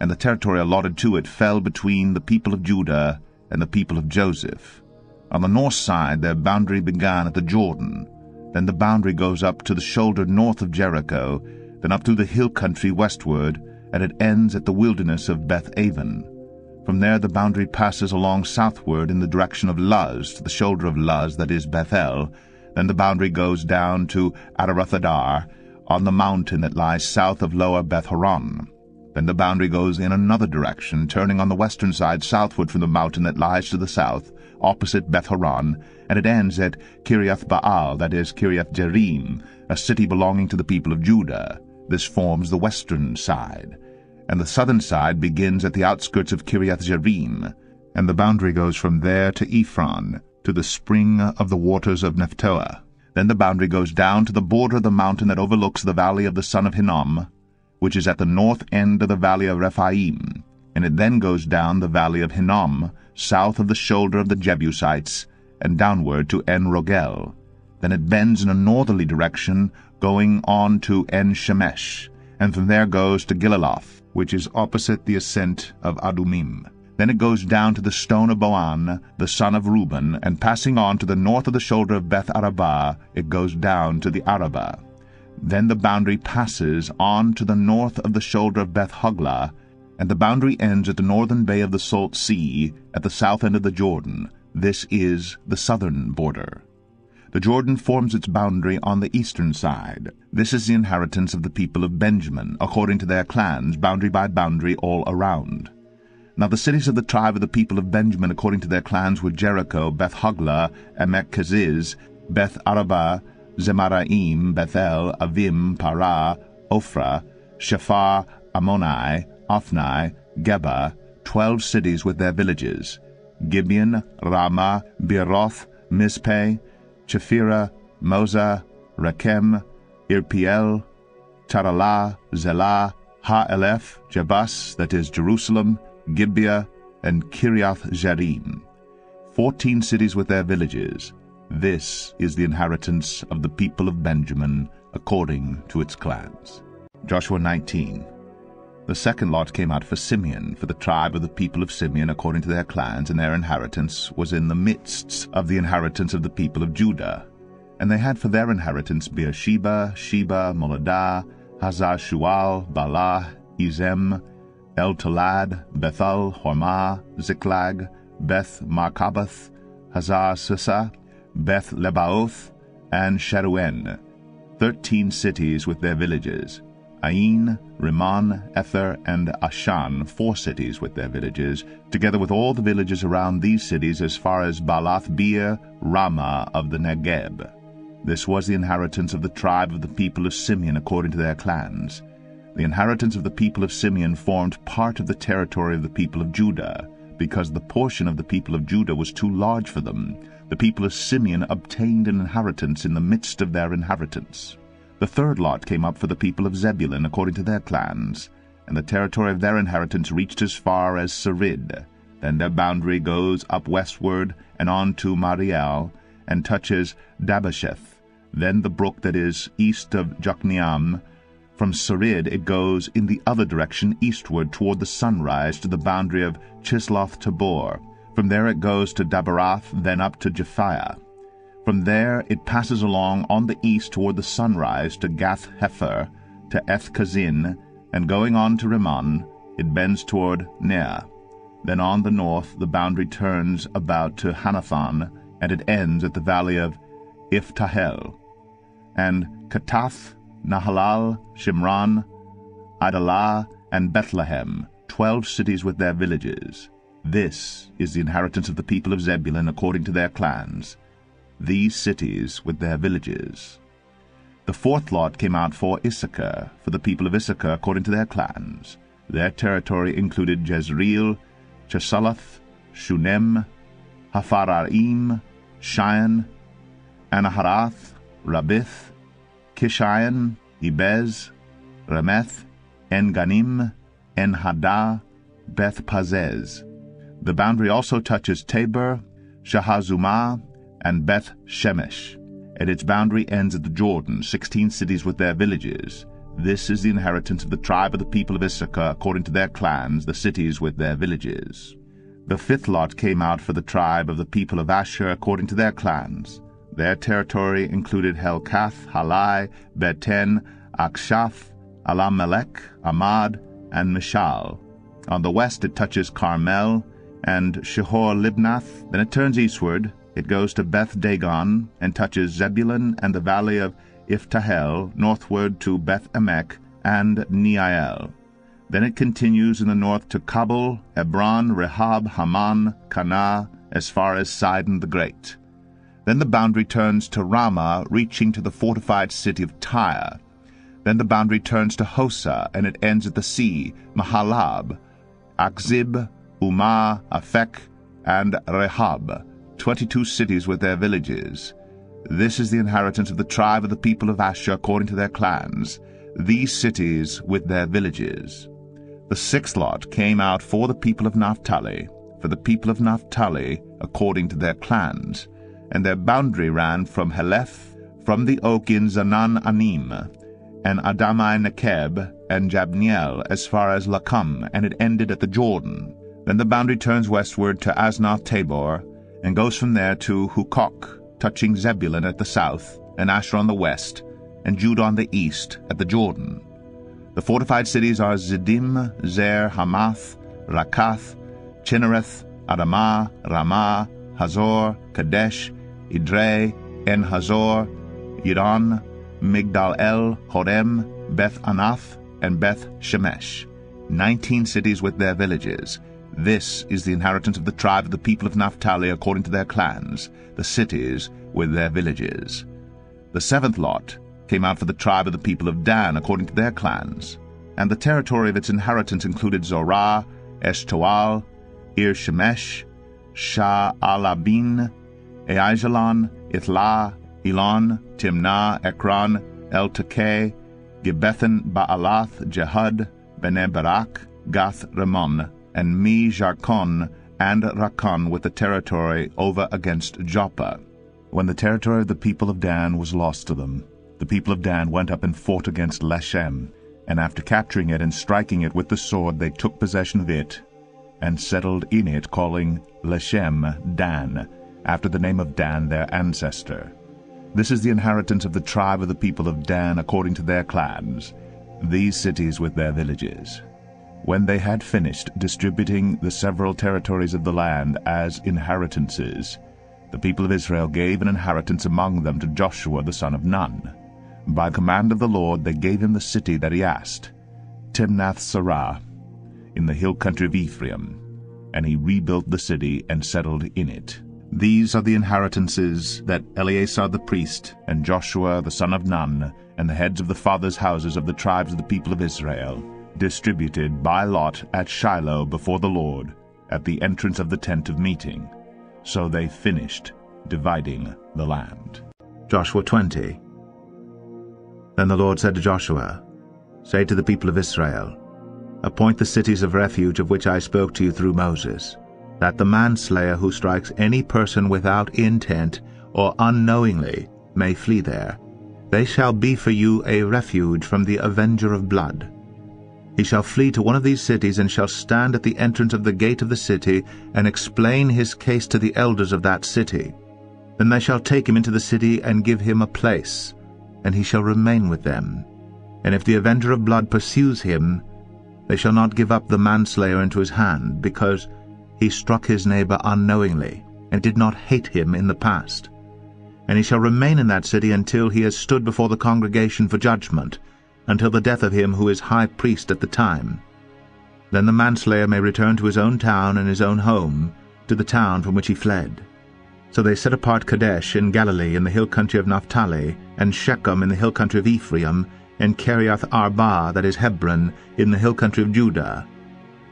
Speaker 1: and the territory allotted to it fell between the people of Judah and the people of Joseph. On the north side their boundary began at the Jordan. Then the boundary goes up to the shoulder north of Jericho, then up through the hill country westward, and it ends at the wilderness of Beth-aven. From there the boundary passes along southward in the direction of Luz, to the shoulder of Luz, that is Bethel. Then the boundary goes down to Adarothadar, on the mountain that lies south of Lower Beth-horon. Then the boundary goes in another direction, turning on the western side southward from the mountain that lies to the south, opposite Beth-horon, and it ends at Kiriath-baal, that is Kiriath-jearim, a city belonging to the people of Judah. This forms the western side. And the southern side begins at the outskirts of Kiriath-jearim, and the boundary goes from there to Ephron, to the spring of the waters of Nephtoah. Then the boundary goes down to the border of the mountain that overlooks the valley of the son of Hinnom, which is at the north end of the valley of Rephaim, and it then goes down the valley of Hinnom, south of the shoulder of the Jebusites, and downward to En-rogel. Then it bends in a northerly direction, going on to En-shemesh, and from there goes to Gilaloth, which is opposite the ascent of Adumim. Then it goes down to the stone of Boan, the son of Reuben, and passing on to the north of the shoulder of Beth Arabah, it goes down to the Arabah. Then the boundary passes on to the north of the shoulder of Beth Hoglah, and the boundary ends at the northern bay of the Salt Sea, at the south end of the Jordan. This is the southern border. The Jordan forms its boundary on the eastern side. This is the inheritance of the people of Benjamin, according to their clans, boundary by boundary all around. Now the cities of the tribe of the people of Benjamin, according to their clans, were Jericho, Beth Hoglah, Emek Keziz, Beth Arabah, Zemaraim, Bethel, Avim, Parah, Ophrah, Shephar, Ammoni, Ophni, Geba, 12 cities with their villages, Gibeon, Ramah, Beeroth, Mizpeh, Chephirah, Moza, Rechem, Irpiel, Taralah, Zelah, Ha-Eleph, Jebus, that is Jerusalem, Gibeah, and Kiriath Jearim, 14 cities with their villages. This is the inheritance of the people of Benjamin, according to its clans. Joshua 19. The second lot came out for Simeon, for the tribe of the people of Simeon, according to their clans, and their inheritance was in the midst of the inheritance of the people of Judah. And they had for their inheritance Beersheba, Sheba, Moladah, Hazar-Shual, Balah, Ezem, El-Tolad, Bethel, Hormah, Ziklag, Beth-Markaboth, Hazar-Susa, Beth-Lebaoth, and Sharuhen, 13 cities with their villages, Ain, Rimmon, Ether, and Ashan, 4 cities with their villages, together with all the villages around these cities as far as Baalath-beer, Ramah of the Negeb. This was the inheritance of the tribe of the people of Simeon according to their clans. The inheritance of the people of Simeon formed part of the territory of the people of Judah, because the portion of the people of Judah was too large for them. The people of Simeon obtained an inheritance in the midst of their inheritance. The third lot came up for the people of Zebulun according to their clans, and the territory of their inheritance reached as far as Sarid. Then their boundary goes up westward and on to Mariel, and touches Dabbesheth, then the brook that is east of Jokneam. From Sarid it goes in the other direction eastward toward the sunrise to the boundary of Chisloth-Tabor. From there it goes to Daberath, then up to Japhia. From there it passes along on the east toward the sunrise to Gath-Hepher, to Eth-Kazin, and going on to Rimmon, it bends toward Nea. Then on the north the boundary turns about to Hanathon, and it ends at the valley of Iftahel. And Katath, Nahalal, Shimron, Idalah, and Bethlehem, 12 cities with their villages. This is the inheritance of the people of Zebulun according to their clans, these cities with their villages. The fourth lot came out for Issachar, for the people of Issachar according to their clans. Their territory included Jezreel, Chesulloth, Shunem, Hapharaim, Shion, Anaharath, Rabith, Kishion, Ebez, Remeth, En-Ganim, En-Haddah, Beth-Pazez. The boundary also touches Tabor, Shahazumah, and Beth-Shemesh, and its boundary ends at the Jordan, 16 cities with their villages. This is the inheritance of the tribe of the people of Issachar according to their clans, the cities with their villages. The fifth lot came out for the tribe of the people of Asher according to their clans. Their territory included Helkath, Halai, Beten, Akshaph, Alam-melech, Amad, and Mishal. On the west it touches Carmel and Shihor-Libnath. Then it turns eastward. It goes to Beth-Dagon and touches Zebulun and the valley of Iftahel, northward to Beth-Emek and Neiel. Then it continues in the north to Kabul, Hebron, Rehob, Haman, Cana, as far as Sidon the Great. Then the boundary turns to Ramah, reaching to the fortified city of Tyre. Then the boundary turns to Hosa, and it ends at the sea, Mahalab, Akzib, Umah, Aphek, and Rehob, 22 cities with their villages. This is the inheritance of the tribe of the people of Asher according to their clans, these cities with their villages. The sixth lot came out for the people of Naphtali, for the people of Naphtali according to their clans, and their boundary ran from Heleph, from the oak in Zanan-Anim, and Adamai-Nekeb, and Jabneel, as far as Lakkum, and it ended at the Jordan. Then the boundary turns westward to Asnoth Tabor, and goes from there to Hukok, touching Zebulun at the south, and Asher on the west, and Judah on the east, at the Jordan. The fortified cities are Ziddim, Zer, Hamath, Rakath, Chinnereth, Adamah, Ramah, Hazor, Kadesh, Idrei, En-Hazor, Yidon, Migdal-El, Horem, Beth-Anath, and Beth-Shemesh, 19 cities with their villages. This is the inheritance of the tribe of the people of Naphtali according to their clans, the cities with their villages. The seventh lot came out for the tribe of the people of Dan according to their clans, and the territory of its inheritance included Zorah, Eshtaol, Ir-Shemesh, Sha'alabin, Aijalon, Ithlah, Elon, Timnah, Ekron, El-Takeh, Gibbethon, Baalath, Jehud, Bene Barak, Gath Rimmon, and Me Jarkon and Rakon with the territory over against Joppa. When the territory of the people of Dan was lost to them, the people of Dan went up and fought against Leshem, and after capturing it and striking it with the sword, they took possession of it, and settled in it, calling Leshem Dan, after the name of Dan their ancestor. This is the inheritance of the tribe of the people of Dan according to their clans, these cities with their villages. When they had finished distributing the several territories of the land as inheritances, the people of Israel gave an inheritance among them to Joshua the son of Nun. By command of the Lord they gave him the city that he asked, Timnath-Serah, in the hill country of Ephraim, and he rebuilt the city and settled in it. These are the inheritances that Eleazar the priest, and Joshua the son of Nun, and the heads of the fathers' houses of the tribes of the people of Israel, distributed by lot at Shiloh before the Lord, at the entrance of the tent of meeting. So they finished dividing the land. Joshua 20. Then the Lord said to Joshua, Say to the people of Israel, Appoint the cities of refuge of which I spoke to you through Moses, that the manslayer who strikes any person without intent or unknowingly may flee there. They shall be for you a refuge from the avenger of blood. He shall flee to one of these cities, and shall stand at the entrance of the gate of the city, and explain his case to the elders of that city. Then they shall take him into the city, and give him a place, and he shall remain with them. And if the avenger of blood pursues him, they shall not give up the manslayer into his hand, because he struck his neighbor unknowingly, and did not hate him in the past. And he shall remain in that city until he has stood before the congregation for judgment, until the death of him who is high priest at the time. Then the manslayer may return to his own town and his own home, to the town from which he fled. So they set apart Kadesh in Galilee in the hill country of Naphtali, and Shechem in the hill country of Ephraim, and Kiriath Arba, that is Hebron, in the hill country of Judah.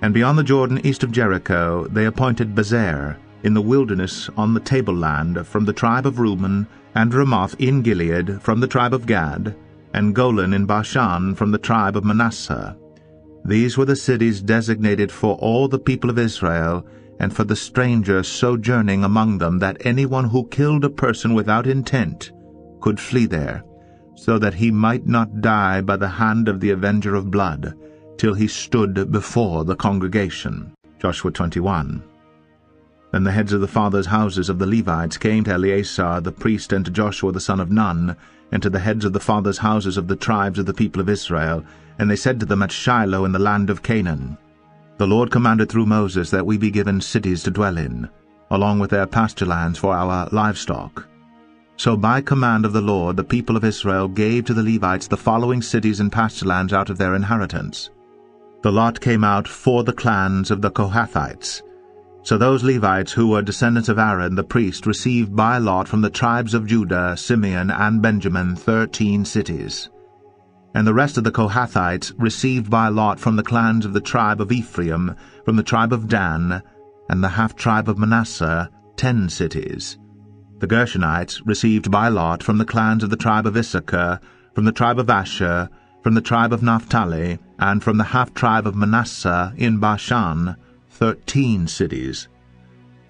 Speaker 1: And beyond the Jordan east of Jericho they appointed Bezer, in the wilderness on the tableland, from the tribe of Reuben, and Ramoth in Gilead from the tribe of Gad, and Golan in Bashan from the tribe of Manasseh. These were the cities designated for all the people of Israel, and for the stranger sojourning among them, that anyone who killed a person without intent could flee there, so that he might not die by the hand of the avenger of blood, till he stood before the congregation. Joshua 21. Then the heads of the fathers' houses of the Levites came to Eleazar the priest, and to Joshua the son of Nun, and to the heads of the fathers' houses of the tribes of the people of Israel, and they said to them at Shiloh in the land of Canaan, The Lord commanded through Moses that we be given cities to dwell in, along with their pasture lands for our livestock. So by command of the Lord the people of Israel gave to the Levites the following cities and pasture lands out of their inheritance. The lot came out for the clans of the Kohathites. So those Levites who were descendants of Aaron the priest received by lot from the tribes of Judah, Simeon, and Benjamin 13 cities. And the rest of the Kohathites received by lot from the clans of the tribe of Ephraim, from the tribe of Dan, and the half-tribe of Manasseh 10 cities. The Gershonites received by lot from the clans of the tribe of Issachar, from the tribe of Asher, from the tribe of Naphtali, and from the half-tribe of Manasseh in Bashan 13 cities.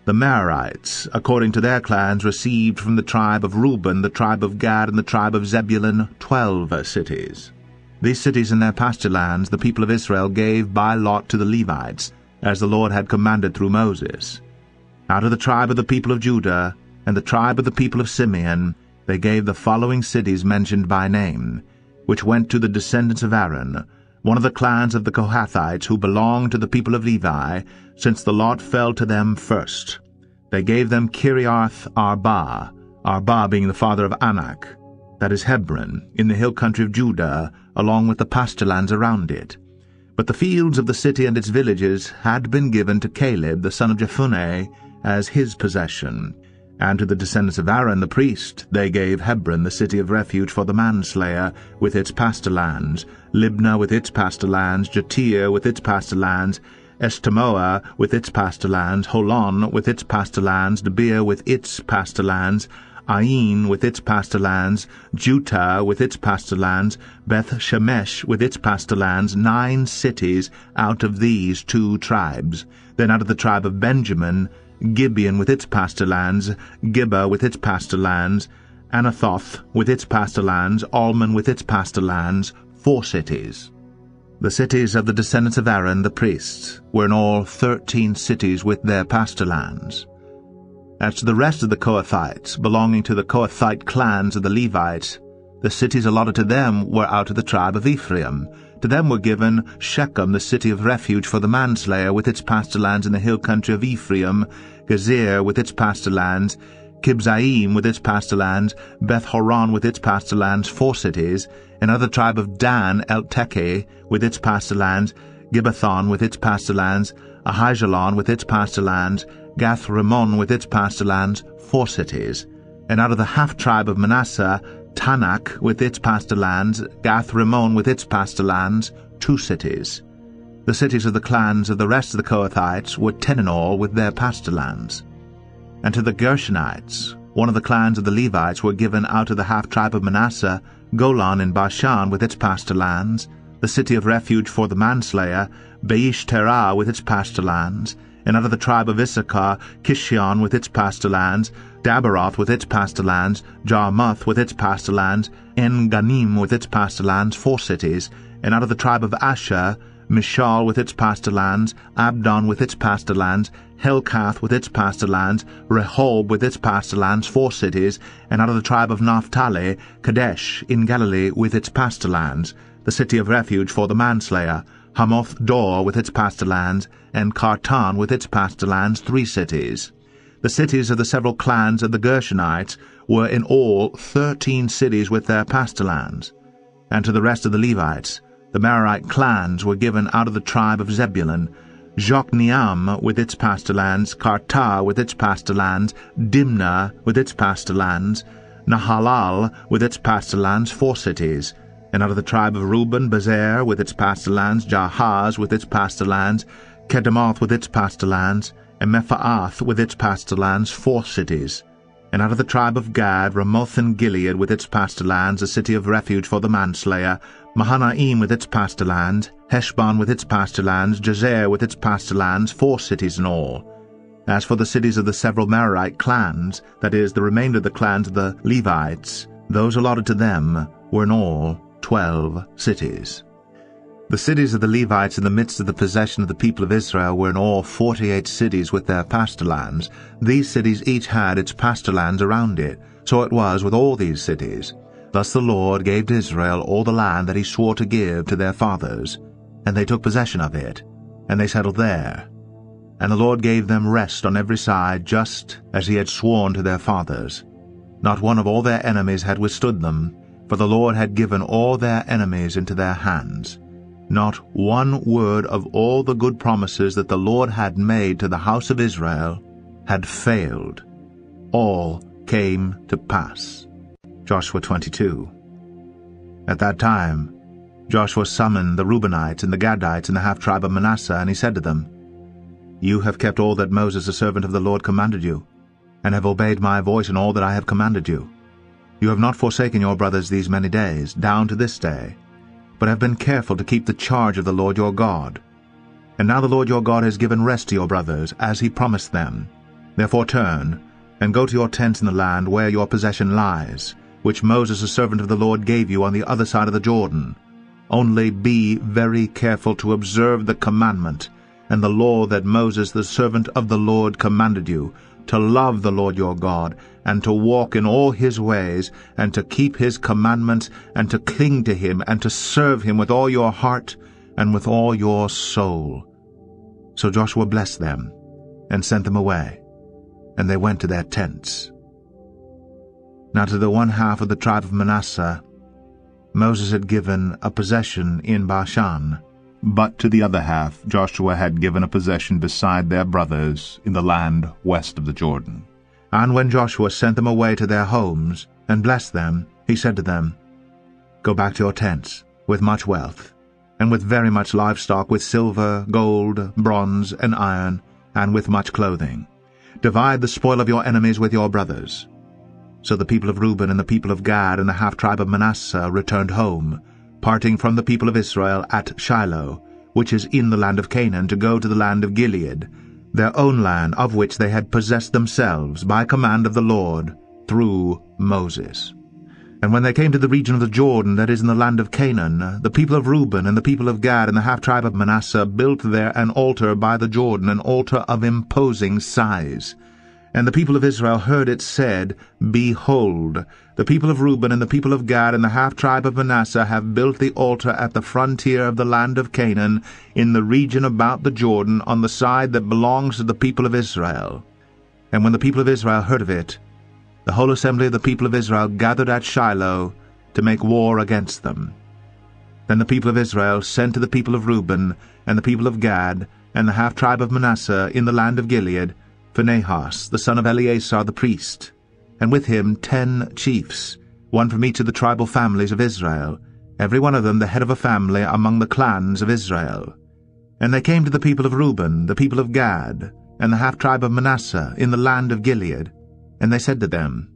Speaker 1: The Merarites, according to their clans, received from the tribe of Reuben, the tribe of Gad, and the tribe of Zebulun 12 cities. These cities and their pasture lands the people of Israel gave by lot to the Levites, as the Lord had commanded through Moses. Out of the tribe of the people of Judah and the tribe of the people of Simeon they gave the following cities mentioned by name, which went to the descendants of Aaron, one of the clans of the Kohathites who belonged to the people of Levi, since the lot fell to them first. They gave them Kiriath Arba, Arba being the father of Anak, that is Hebron, in the hill country of Judah, along with the pasture lands around it. But the fields of the city and its villages had been given to Caleb the son of Jephunneh as his possession. And to the descendants of Aaron the priest they gave Hebron, the city of refuge for the manslayer, with its pasture lands, Libnah with its pasture lands, Jattir with its pasture lands, Eshtemoa with its pasture lands, Holon with its pasture lands, Debir with its pasture lands, Ain with its pasture lands, Juttah with its pasture lands, Beth Shemesh with its pasture lands, 9 cities out of these 2 tribes. Then out of the tribe of Benjamin, Gibeon with its pasture lands, Gibbah with its pasture lands, Anathoth with its pasture lands, Almon with its pasture lands, 4 cities. The cities of the descendants of Aaron the priests were in all 13 cities with their pasture lands. As to the rest of the Kohathites, belonging to the Kohathite clans of the Levites, the cities allotted to them were out of the tribe of Ephraim. To them were given Shechem, the city of refuge for the manslayer, with its pasture lands in the hill country of Ephraim, Gezer with its pasture lands, Kibzaim with its pasture lands, Beth-horon with its pasture lands, 4 cities, and of the tribe of Dan, El-Tekeh with its pasture lands, Gibbethon with its pasture lands, Ahijalon with its pasture lands, Gath-Rimmon with its pasture lands, 4 cities. And out of the half-tribe of Manasseh, Tanakh with its pasture lands, Gath-Rimmon with its pasture lands, 2 cities. The cities of the clans of the rest of the Kohathites were 10 in all with their pasture lands. And to the Gershonites, one of the clans of the Levites, were given out of the half-tribe of Manasseh, Golan in Bashan with its pasture lands, the city of refuge for the manslayer, Beish Terah with its pasture lands, and out of the tribe of Issachar, Kishion with its pasture lands, Dabaroth with its pasture lands, Jarmuth with its pasture lands, En-Ganim with its pasture lands, 4 cities, and out of the tribe of Asher, Mishal with its pasture lands, Abdon with its pasture lands, Helkath with its pasture lands, Rehob with its pasture lands, 4 cities, and out of the tribe of Naphtali, Kadesh in Galilee with its pasture lands, the city of refuge for the manslayer, Hamoth-Dor with its pasture lands, and Kartan with its pasture lands, 3 cities. The cities of the several clans of the Gershonites were in all 13 cities with their pasture lands. And to the rest of the Levites, the Merarite clans were given out of the tribe of Zebulun, Jokneam with its pasture lands, Kartah with its pasture lands, Dimnah with its pasture lands, Nahalal with its pasture lands, 4 cities. And out of the tribe of Reuben, Bezer with its pasture lands, Jahaz with its pasture lands, Kedemoth with its pasture lands, and Mephaath with its pasture lands, 4 cities. And out of the tribe of Gad, Ramoth and Gilead with its pasture lands, a city of refuge for the manslayer, Mahanaim with its pasture lands, Heshbon with its pasture lands, Jazer with its pasture lands, 4 cities in all. As for the cities of the several Merarite clans, that is, the remainder of the clans of the Levites, those allotted to them were in all 12 cities. The cities of the Levites in the midst of the possession of the people of Israel were in all 48 cities with their pasture lands. These cities each had its pasture lands around it. So it was with all these cities. Thus the Lord gave to Israel all the land that he swore to give to their fathers, and they took possession of it, and they settled there. And the Lord gave them rest on every side, just as he had sworn to their fathers. Not one of all their enemies had withstood them, for the Lord had given all their enemies into their hands. Not one word of all the good promises that the Lord had made to the house of Israel had failed. All came to pass. Joshua 22. At that time Joshua summoned the Reubenites and the Gadites and the half-tribe of Manasseh, and he said to them, You have kept all that Moses the servant of the Lord commanded you, and have obeyed my voice in all that I have commanded you. You have not forsaken your brothers these many days, down to this day, but have been careful to keep the charge of the Lord your God. And now the Lord your God has given rest to your brothers, as he promised them. Therefore turn, and go to your tents in the land where your possession lies, which Moses the servant of the Lord gave you on the other side of the Jordan. Only be very careful to observe the commandment, and the law that Moses the servant of the Lord commanded you, to love the Lord your God, and to walk in all his ways, and to keep his commandments, and to cling to him, and to serve him with all your heart and with all your soul. So Joshua blessed them, and sent them away, and they went to their tents. Now to the one half of the tribe of Manasseh Moses had given a possession in Bashan, but to the other half Joshua had given a possession beside their brothers in the land west of the Jordan. And when Joshua sent them away to their homes, and blessed them, he said to them, Go back to your tents, with much wealth, and with very much livestock, with silver, gold, bronze, and iron, and with much clothing. Divide the spoil of your enemies with your brothers. So the people of Reuben and the people of Gad and the half-tribe of Manasseh returned home, parting from the people of Israel at Shiloh, which is in the land of Canaan, to go to the land of Gilead, their own land, of which they had possessed themselves by command of the Lord through Moses. And when they came to the region of the Jordan that is in the land of Canaan, the people of Reuben and the people of Gad and the half-tribe of Manasseh built there an altar by the Jordan, an altar of imposing size. And the people of Israel heard it said, Behold, the people of Reuben and the people of Gad and the half-tribe of Manasseh have built the altar at the frontier of the land of Canaan, in the region about the Jordan, on the side that belongs to the people of Israel. And when the people of Israel heard of it, the whole assembly of the people of Israel gathered at Shiloh to make war against them. Then the people of Israel sent to the people of Reuben and the people of Gad and the half-tribe of Manasseh in the land of Gilead, Phinehas, the son of Eleazar the priest, and with him 10 chiefs, one from each of the tribal families of Israel, every one of them the head of a family among the clans of Israel. And they came to the people of Reuben, the people of Gad, and the half-tribe of Manasseh in the land of Gilead, and they said to them,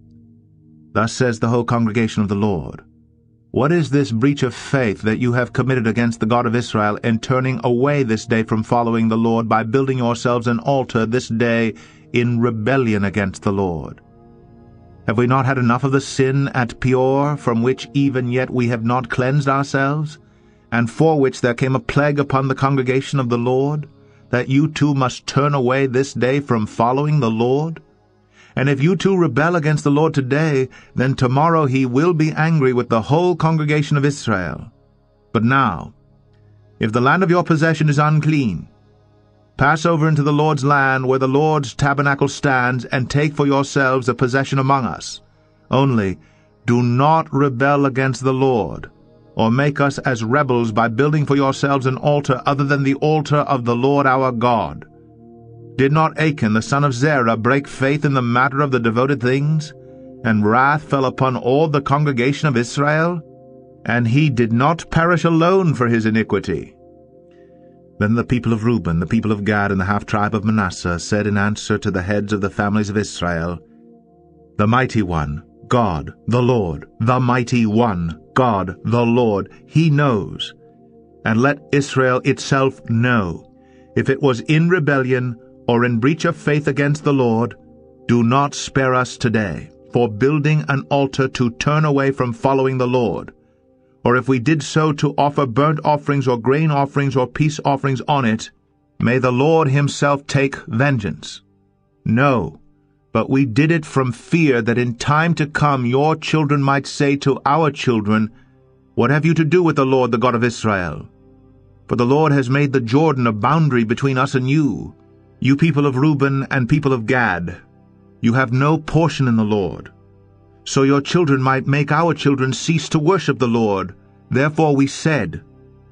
Speaker 1: Thus says the whole congregation of the Lord, What is this breach of faith that you have committed against the God of Israel in turning away this day from following the Lord by building yourselves an altar this day in rebellion against the Lord? Have we not had enough of the sin at Peor, from which even yet we have not cleansed ourselves, and for which there came a plague upon the congregation of the Lord, that you too must turn away this day from following the Lord? And if you too rebel against the Lord today, then tomorrow he will be angry with the whole congregation of Israel. But now, if the land of your possession is unclean, pass over into the Lord's land where the Lord's tabernacle stands, and take for yourselves a possession among us. Only do not rebel against the Lord, or make us as rebels by building for yourselves an altar other than the altar of the Lord our God. Did not Achan the son of Zerah break faith in the matter of the devoted things? And wrath fell upon all the congregation of Israel? And he did not perish alone for his iniquity. Then the people of Reuben, the people of Gad, and the half-tribe of Manasseh said in answer to the heads of the families of Israel, The mighty one, God, the Lord, the mighty one, God, the Lord, he knows. And let Israel itself know, if it was in rebellion or in breach of faith against the Lord, do not spare us today for building an altar to turn away from following the Lord. Or if we did so to offer burnt offerings or grain offerings or peace offerings on it, may the Lord himself take vengeance. No, but we did it from fear that in time to come your children might say to our children, What have you to do with the Lord, the God of Israel? For the Lord has made the Jordan a boundary between us and you. You people of Reuben and people of Gad, you have no portion in the Lord. So your children might make our children cease to worship the Lord. Therefore we said,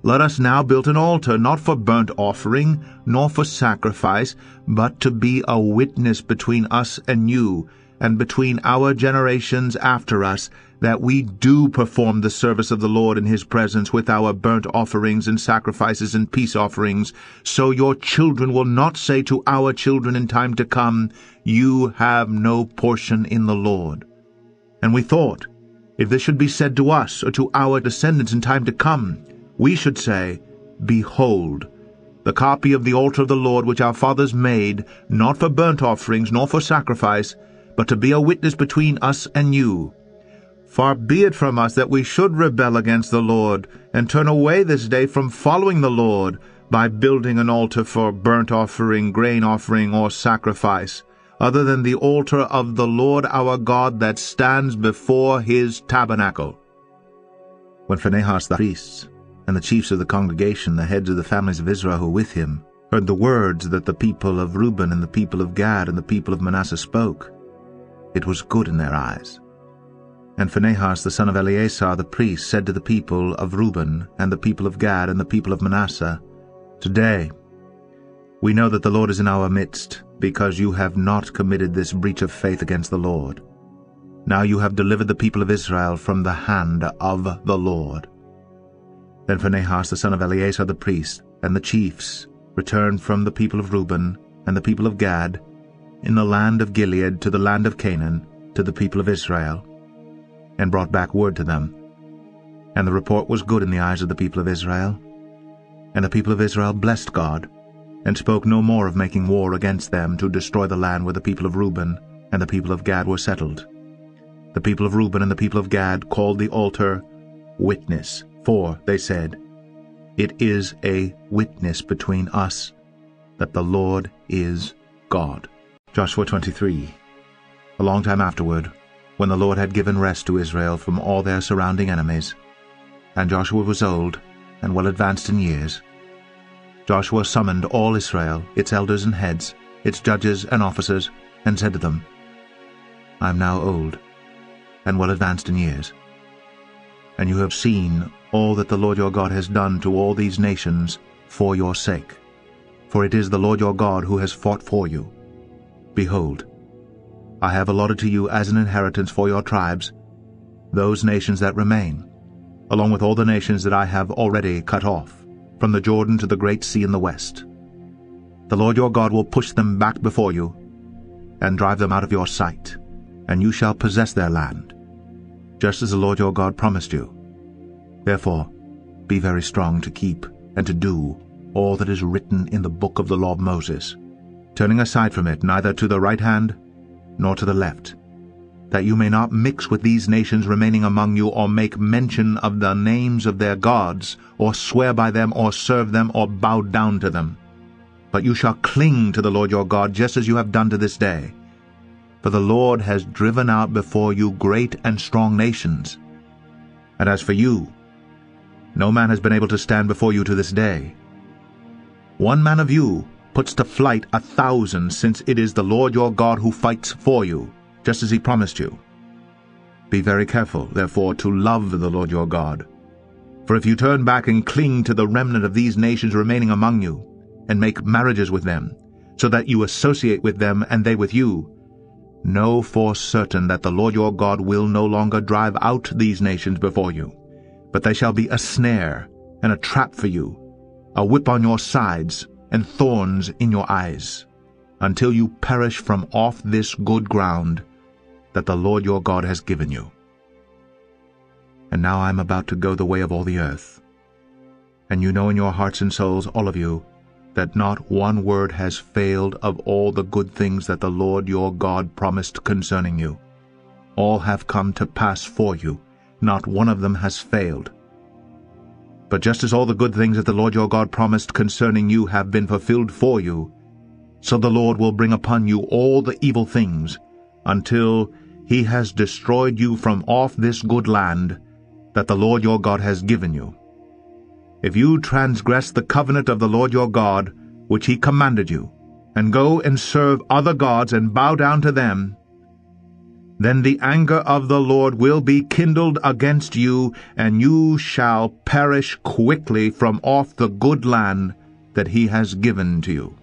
Speaker 1: Let us now build an altar, not for burnt offering, nor for sacrifice, but to be a witness between us and you, and between our generations after us, that we do perform the service of the Lord in his presence with our burnt offerings and sacrifices and peace offerings, so your children will not say to our children in time to come, You have no portion in the Lord. And we thought, if this should be said to us or to our descendants in time to come, we should say, Behold, the copy of the altar of the Lord which our fathers made, not for burnt offerings nor for sacrifice, but to be a witness between us and you. Far be it from us that we should rebel against the Lord, and turn away this day from following the Lord, by building an altar for burnt offering, grain offering, or sacrifice, other than the altar of the Lord our God that stands before his tabernacle. When Phinehas the priest, and the chiefs of the congregation, the heads of the families of Israel who were with him, heard the words that the people of Reuben and the people of Gad and the people of Manasseh spoke, it was good in their eyes. And Phinehas the son of Eleazar the priest said to the people of Reuben and the people of Gad and the people of Manasseh, Today we know that the Lord is in our midst, because you have not committed this breach of faith against the Lord. Now you have delivered the people of Israel from the hand of the Lord. Then Phinehas the son of Eleazar the priest and the chiefs returned from the people of Reuben and the people of Gad in the land of Gilead to the land of Canaan to the people of Israel, and brought back word to them. And the report was good in the eyes of the people of Israel. And the people of Israel blessed God, and spoke no more of making war against them to destroy the land where the people of Reuben and the people of Gad were settled. The people of Reuben and the people of Gad called the altar Witness, for, they said, It is a witness between us that the Lord is God. Joshua 23. A long time afterward, when the Lord had given rest to Israel from all their surrounding enemies, and Joshua was old and well advanced in years, Joshua summoned all Israel, its elders and heads, its judges and officers, and said to them, I am now old and well advanced in years, and you have seen all that the Lord your God has done to all these nations for your sake. For it is the Lord your God who has fought for you. Behold, I have allotted to you as an inheritance for your tribes those nations that remain, along with all the nations that I have already cut off, from the Jordan to the great sea in the west. The Lord your God will push them back before you, and drive them out of your sight, and you shall possess their land, just as the Lord your God promised you. Therefore, be very strong to keep and to do all that is written in the book of the law of Moses, turning aside from it neither to the right hand nor to the left, that you may not mix with these nations remaining among you, or make mention of the names of their gods, or swear by them, or serve them, or bow down to them. But you shall cling to the Lord your God, just as you have done to this day. For the Lord has driven out before you great and strong nations. And as for you, no man has been able to stand before you to this day. One man of you puts to flight 1,000, since it is the Lord your God who fights for you, just as he promised you. Be very careful, therefore, to love the Lord your God. For if you turn back and cling to the remnant of these nations remaining among you, and make marriages with them, so that you associate with them and they with you, know for certain that the Lord your God will no longer drive out these nations before you, but they shall be a snare and a trap for you, a whip on your sides, and thorns in your eyes, until you perish from off this good ground that the Lord your God has given you. And now I am about to go the way of all the earth. And you know in your hearts and souls, all of you, that not one word has failed of all the good things that the Lord your God promised concerning you. All have come to pass for you, not one of them has failed. But just as all the good things that the Lord your God promised concerning you have been fulfilled for you, so the Lord will bring upon you all the evil things, until he has destroyed you from off this good land that the Lord your God has given you. If you transgress the covenant of the Lord your God, which he commanded you, and go and serve other gods and bow down to them, then the anger of the Lord will be kindled against you, and you shall perish quickly from off the good land that he has given to you.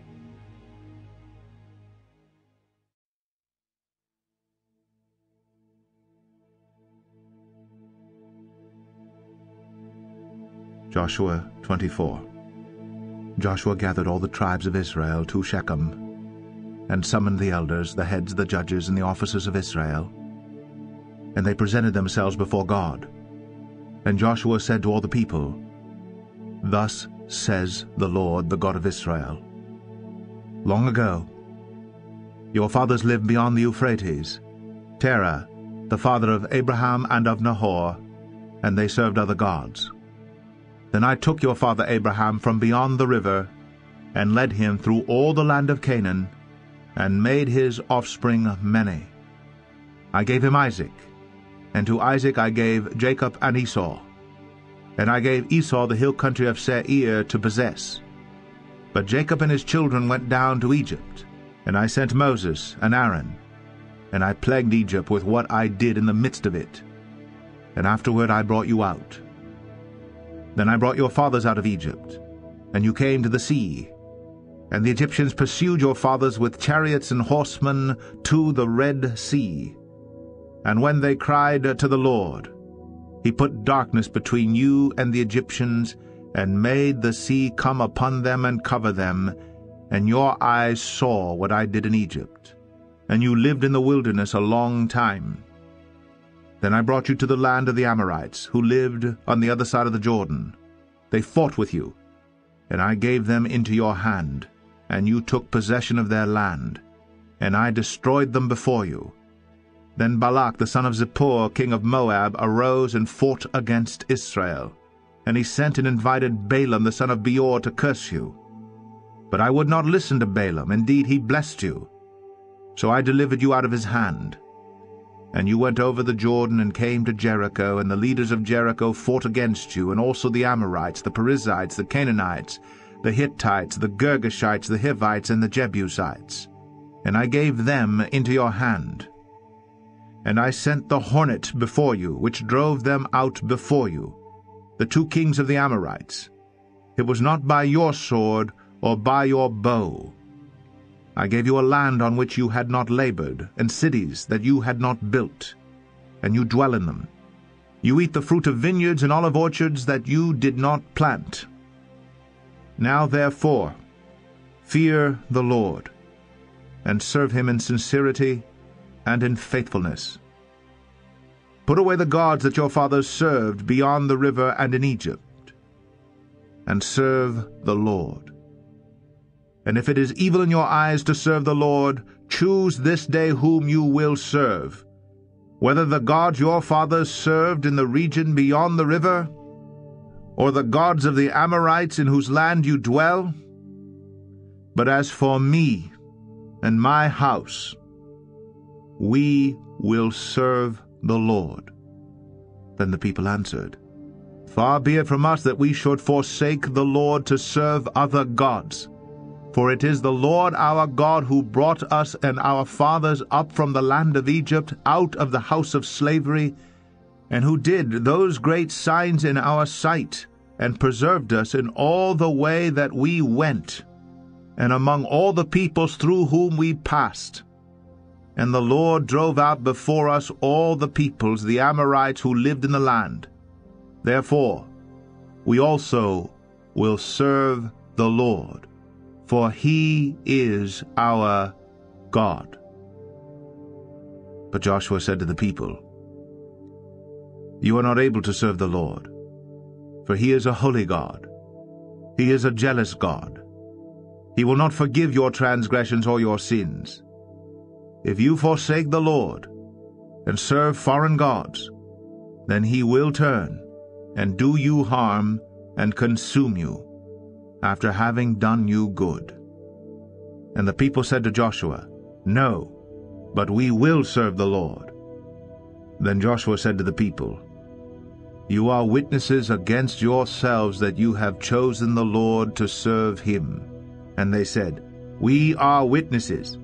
Speaker 1: Joshua 24. Joshua gathered all the tribes of Israel to Shechem, and summoned the elders, the heads, the judges, and the officers of Israel. And they presented themselves before God. And Joshua said to all the people, Thus says the Lord, the God of Israel, Long ago, your fathers lived beyond the Euphrates, Terah, the father of Abraham and of Nahor, and they served other gods. Then I took your father Abraham from beyond the river, and led him through all the land of Canaan, and made his offspring many. I gave him Isaac, and to Isaac I gave Jacob and Esau. And I gave Esau the hill country of Seir to possess. But Jacob and his children went down to Egypt, and I sent Moses and Aaron, and I plagued Egypt with what I did in the midst of it. And afterward I brought you out. Then I brought your fathers out of Egypt, and you came to the sea. And the Egyptians pursued your fathers with chariots and horsemen to the Red Sea. And when they cried to the Lord, he put darkness between you and the Egyptians, and made the sea come upon them and cover them, and your eyes saw what I did in Egypt. And you lived in the wilderness a long time. Then I brought you to the land of the Amorites, who lived on the other side of the Jordan. They fought with you, and I gave them into your hand, and you took possession of their land, and I destroyed them before you. Then Balak the son of Zippor, king of Moab, arose and fought against Israel. And he sent and invited Balaam the son of Beor to curse you. But I would not listen to Balaam. Indeed, he blessed you. So I delivered you out of his hand. And you went over the Jordan and came to Jericho, and the leaders of Jericho fought against you, and also the Amorites, the Perizzites, the Canaanites, the Hittites, the Girgashites, the Hivites, and the Jebusites. And I gave them into your hand. And I sent the hornet before you, which drove them out before you, the 2 kings of the Amorites. It was not by your sword or by your bow. I gave you a land on which you had not labored, and cities that you had not built, and you dwell in them. You eat the fruit of vineyards and olive orchards that you did not plant. Now therefore, fear the Lord, and serve him in sincerity and in faithfulness. Put away the gods that your fathers served beyond the river and in Egypt, and serve the Lord. And if it is evil in your eyes to serve the Lord, choose this day whom you will serve, whether the gods your fathers served in the region beyond the river, or the gods of the Amorites in whose land you dwell. But as for me and my house, we will serve the Lord. Then the people answered, Far be it from us that we should forsake the Lord to serve other gods. For it is the Lord our God who brought us and our fathers up from the land of Egypt, out of the house of slavery, and who did those great signs in our sight, and preserved us in all the way that we went, and among all the peoples through whom we passed. And the Lord drove out before us all the peoples, the Amorites who lived in the land. Therefore we also will serve the Lord, for he is our God. But Joshua said to the people, You are not able to serve the Lord, for he is a holy God. He is a jealous God. He will not forgive your transgressions or your sins. If you forsake the Lord and serve foreign gods, then he will turn and do you harm and consume you, after having done you good. And the people said to Joshua, No, but we will serve the Lord. Then Joshua said to the people, You are witnesses against yourselves that you have chosen the Lord to serve him. And they said, We are witnesses.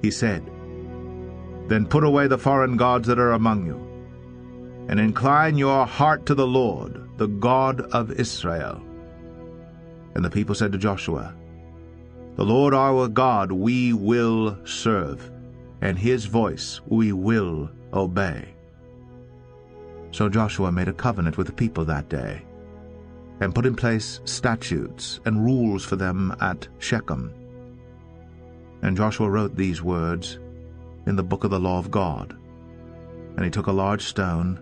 Speaker 1: He said, Then put away the foreign gods that are among you, and incline your heart to the Lord, the God of Israel. And the people said to Joshua, The Lord our God we will serve, and his voice we will obey. So Joshua made a covenant with the people that day, and put in place statutes and rules for them at Shechem. And Joshua wrote these words in the book of the law of God. And he took a large stone,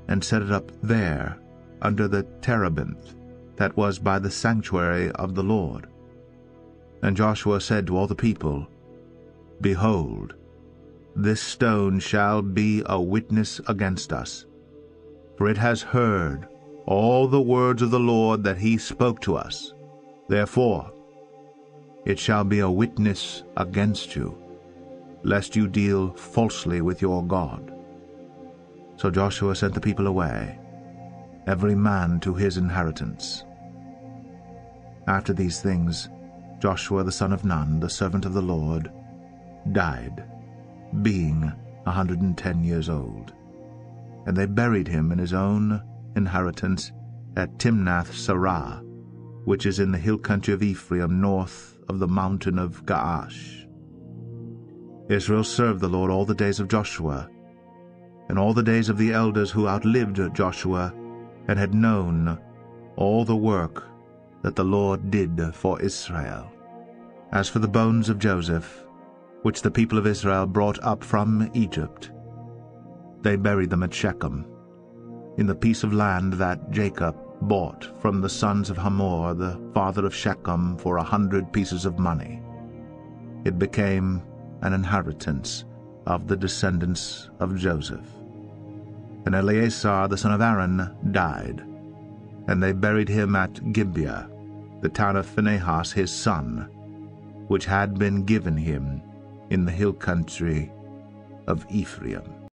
Speaker 1: and set it up there under the terebinth that was by the sanctuary of the Lord. And Joshua said to all the people, Behold, this stone shall be a witness against us, for it has heard all the words of the Lord that he spoke to us. Therefore it shall be a witness against you, lest you deal falsely with your God. So Joshua sent the people away, every man to his inheritance. After these things, Joshua the son of Nun, the servant of the Lord, died, being 110 years old. And they buried him in his own inheritance at Timnath-Serah, which is in the hill country of Ephraim, north of the mountain of Gaash. Israel served the Lord all the days of Joshua, and all the days of the elders who outlived Joshua, and had known all the work that the Lord did for Israel. As for the bones of Joseph, which the people of Israel brought up from Egypt, they buried them at Shechem, in the piece of land that Jacob bought from the sons of Hamor, the father of Shechem, for 100 pieces of money. It became an inheritance of the descendants of Joseph. And Eleazar the son of Aaron died, and they buried him at Gibeah, the town of Phinehas his son, which had been given him in the hill country of Ephraim.